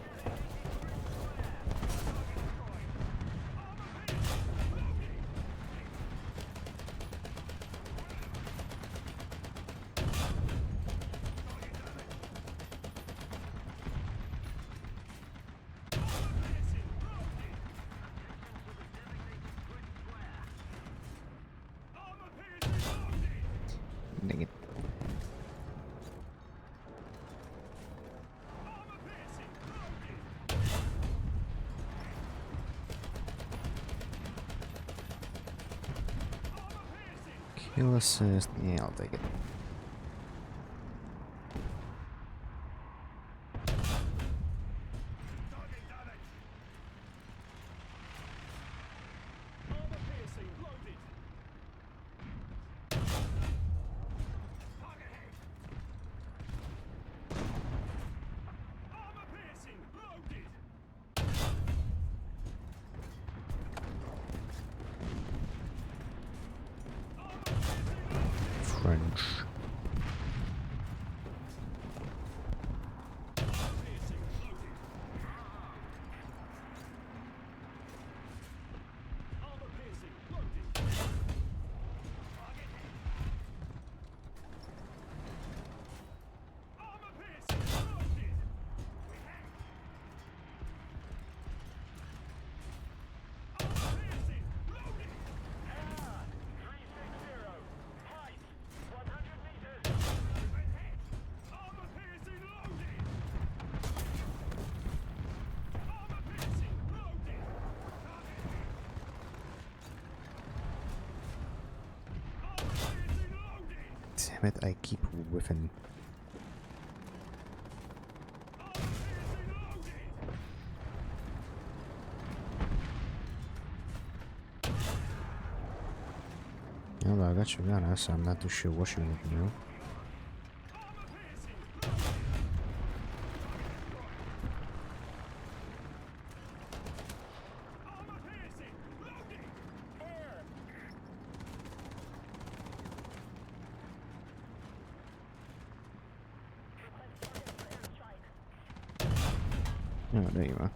Dang it. Kill assist. Yeah, I'll take it. French. Damn it, I keep whiffing. Although I got your gun, so I'm not too sure what you want to do. Oh, there you are.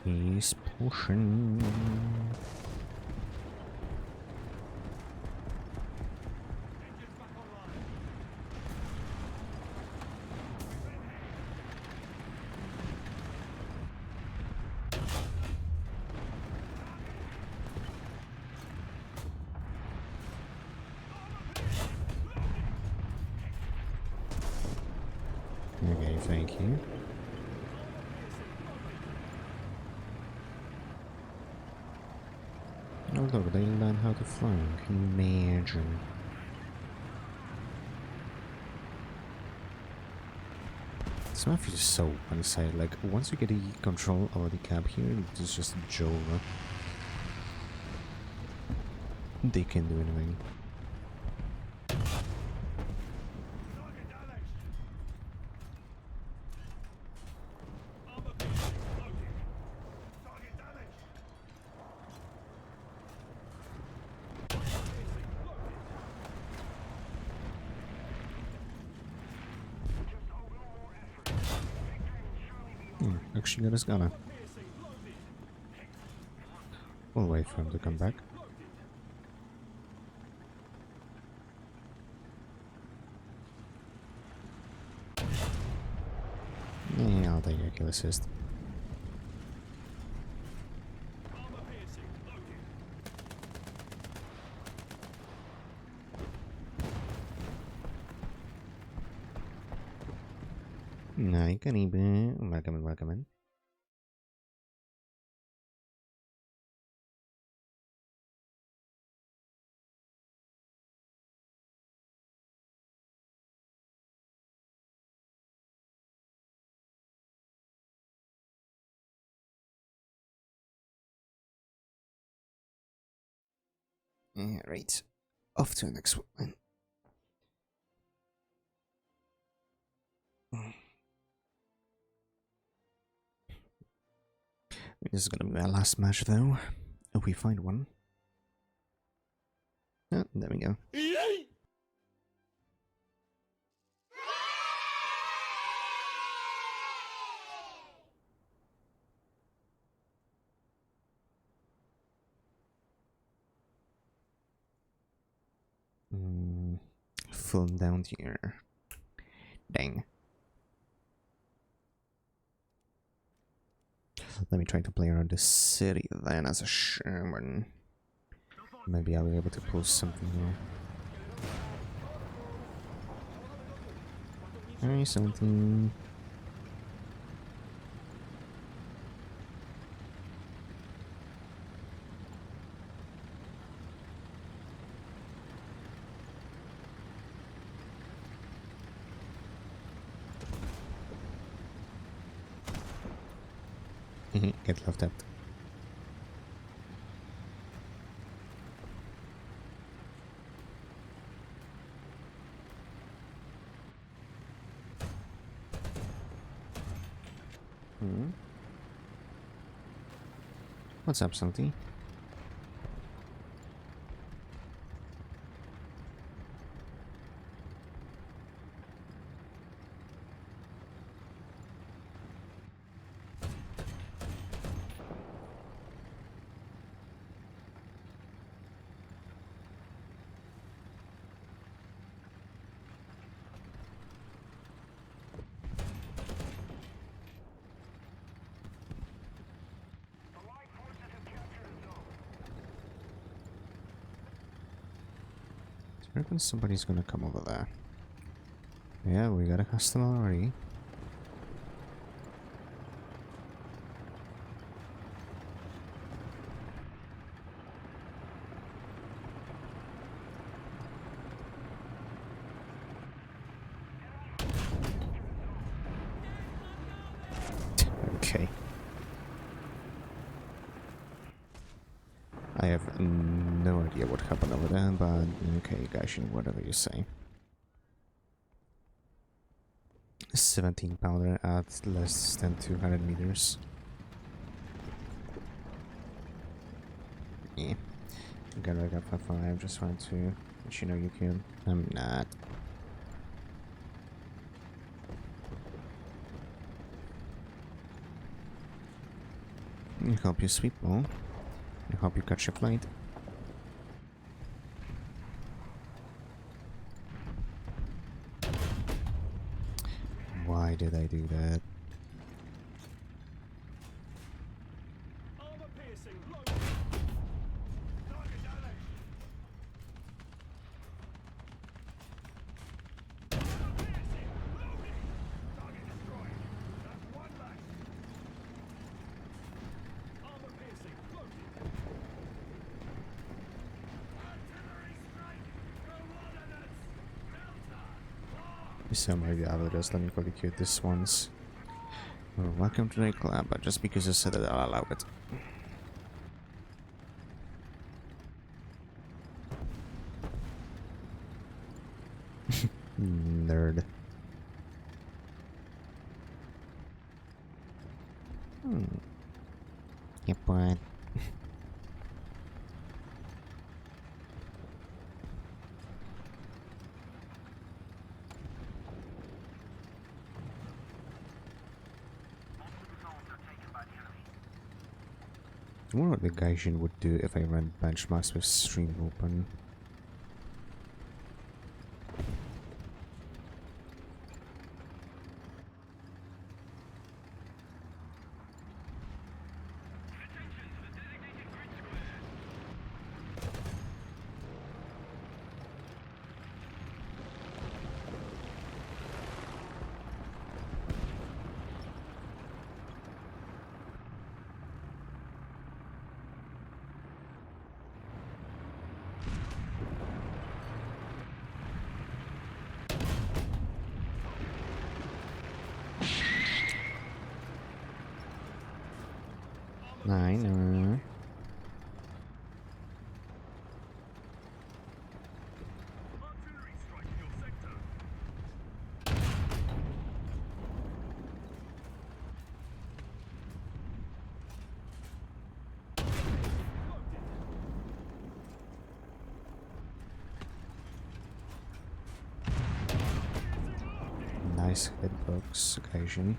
He's pushing. Okay, thank you. Oh look, they learn how to fly. Can you imagine? This map is so one-sided. Like, once you get the control over the cab here, it's just a joke. They can do anything. Actually got his gunner. We'll wait for him to come back. Yeah, I'll take a kill assist. Nah, you can even welcome in. Right. Off to the next one. This is gonna be our last match, though. If we find one. Oh, there we go. Film down here. Dang. Let me try to play around the city then as a Sherman. Maybe I'll be able to pull something here. Alright, something. Get left out. What's up, Salty? I reckon somebody's gonna come over there. Yeah, we got a customer already. Okay. I have no idea what happened over there, but okay, Gaishin, whatever you say. 17 pounder at less than 200 meters. Yeah. Got rid of 5-5, just trying to let you know you can. I'm not. I hope you sweep well. I hope you catch your flight. Why did I do that? So maybe I will just let me quickly queue this once. Well, welcome to the club, but just because I said it, I'll allow it. Nerd. Yep, what? I wonder what the Gaijin would do if I ran benchmarks with stream open. I know. nice hitbox occasion.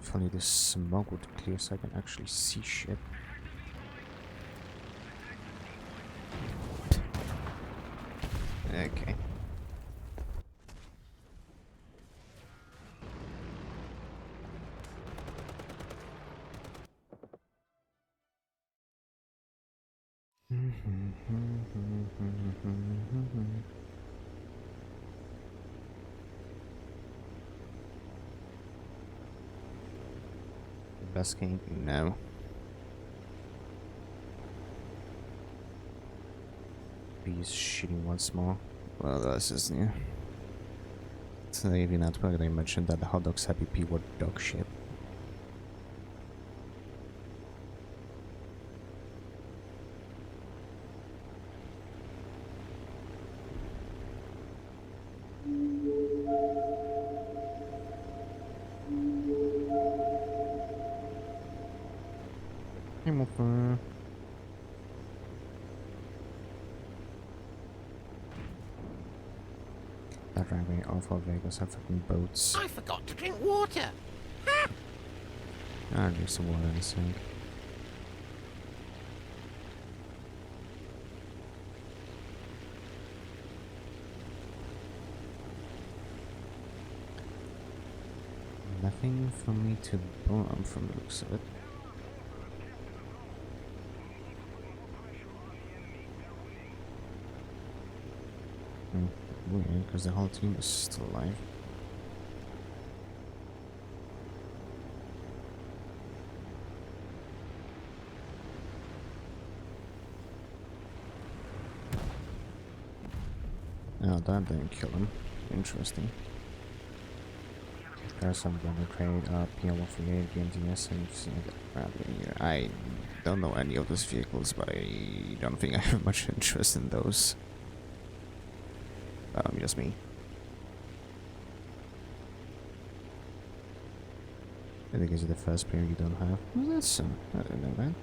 If only the smoke would clear so I can actually see shit. Okay. Best game? No. He's shooting once more. Well, this is new. So even at work they mentioned that the hot dogs happy pea were dog shit. I'm over. That runway off of Vegas have fucking boats. I forgot to drink water. I'll drink some water in a sec. Nothing for me to bomb from the looks of it. Weird, because the whole team is still alive. Oh, that didn't kill him. Interesting. There's some gonna trade PL148, BMTS, and I don't know any of those vehicles, but I don't think I have much interest in those. Just me. I think it's the first player you don't have. Well, that's I don't know that.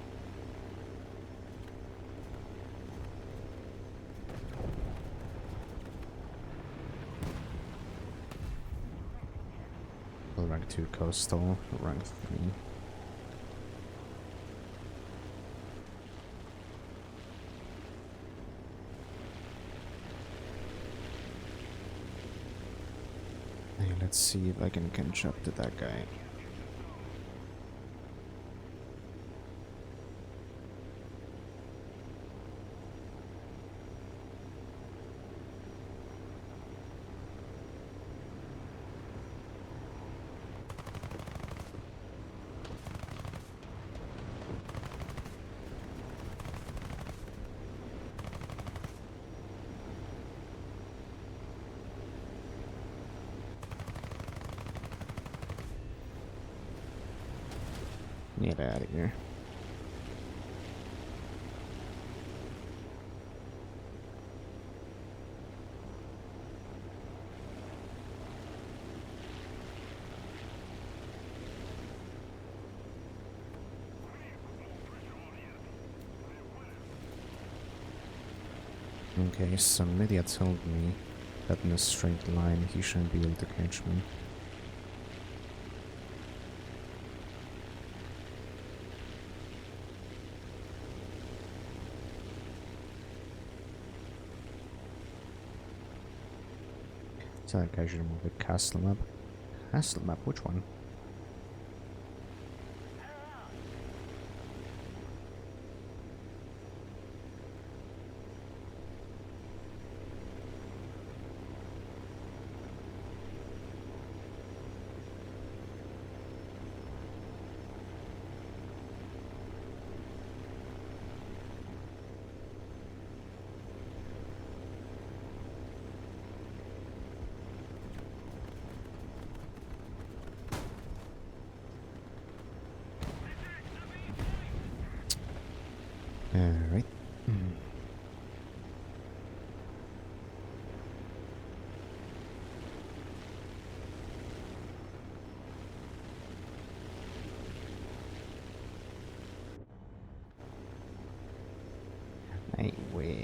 Well, rank 2 coastal, rank 3. Let's see if I can catch up to that guy. Get out of here. Okay, so Lydia told me that in a straight line he shouldn't be able to catch me. So I think I should remove the castle map. Castle map? Which one?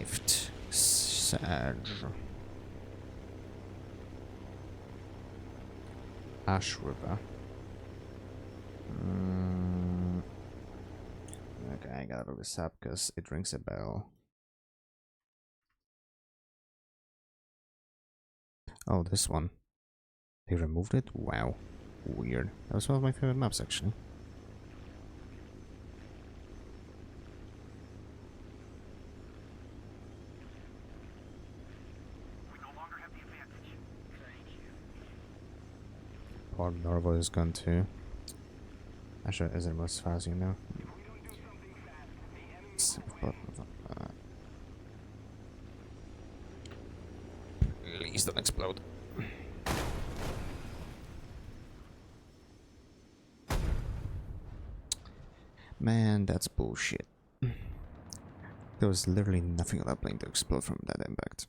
Rift. Sage. Ash River. Okay, I gotta look this up because it rings a bell. Oh, this one. They removed it? Wow. Weird. That was one of my favorite maps, actually. We no longer have the advantage. Thank you. Port Norvo is gone too. Actually, is it as far as you know? If we don't do something fast, the enemy Please don't explode. Man, that's bullshit. There was literally nothing on that plane to explode from that impact.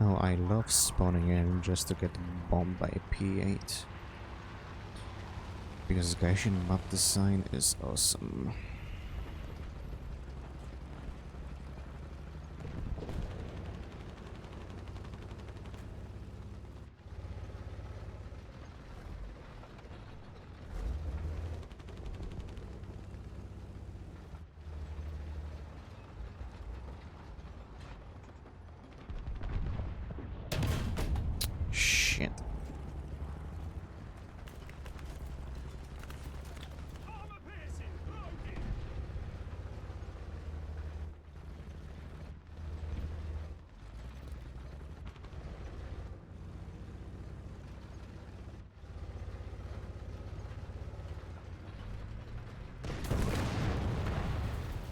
Oh, I love spawning in just to get bombed by a P8. Because Gaussian map design is awesome. Shit.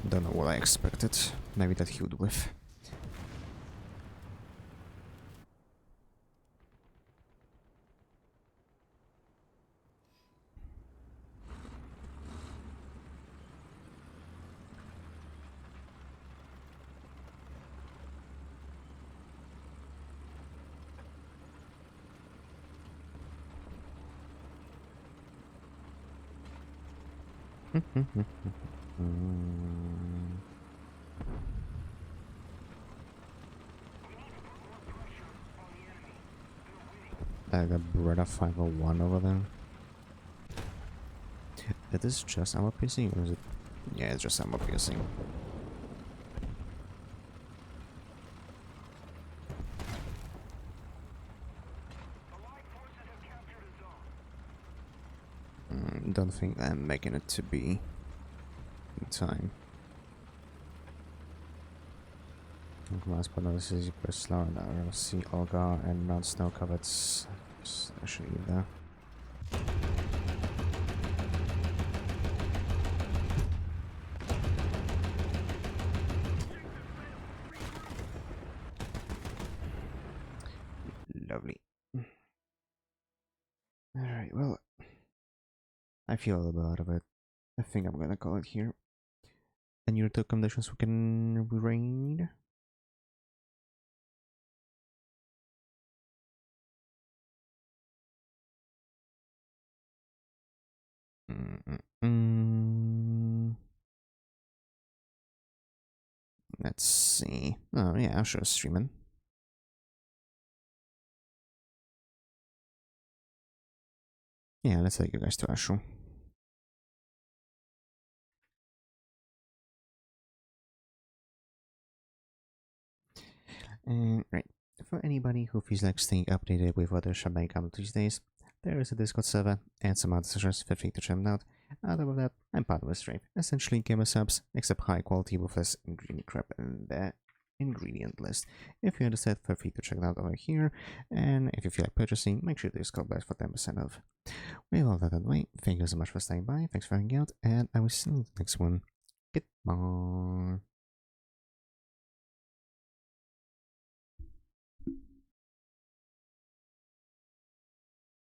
Don't know what I expected. Maybe that he would whiff. I got Beretta 501 over there. Is this just ammo piercing or is it? Yeah, it's just ammo piercing. Don't think I'm making it to be in time. Last but not least, you press slow and I see Olga and not snow covered. Actually, there. Lovely. Alright, well, I feel a little bit out of it. I think I'm gonna call it here. And your two conditions we can raid. Let's see. Oh yeah, I'm sure streaming. Yeah, let's take you guys to Ashram. And right, for anybody who feels like staying updated with what should may come these days, there is a Discord server and some other sessions. Feel free to check them out. Other than that, I'm part of a stream. Essentially gamer subs, except high quality with less ingredient crap in the ingredient list. If you're interested, feel free to check it out over here. And if you feel like purchasing, make sure to use code BLAST for 10% off. With all that out of the way, thank you so much for staying by. Thanks for hanging out, and I will see you in the next one. Goodbye.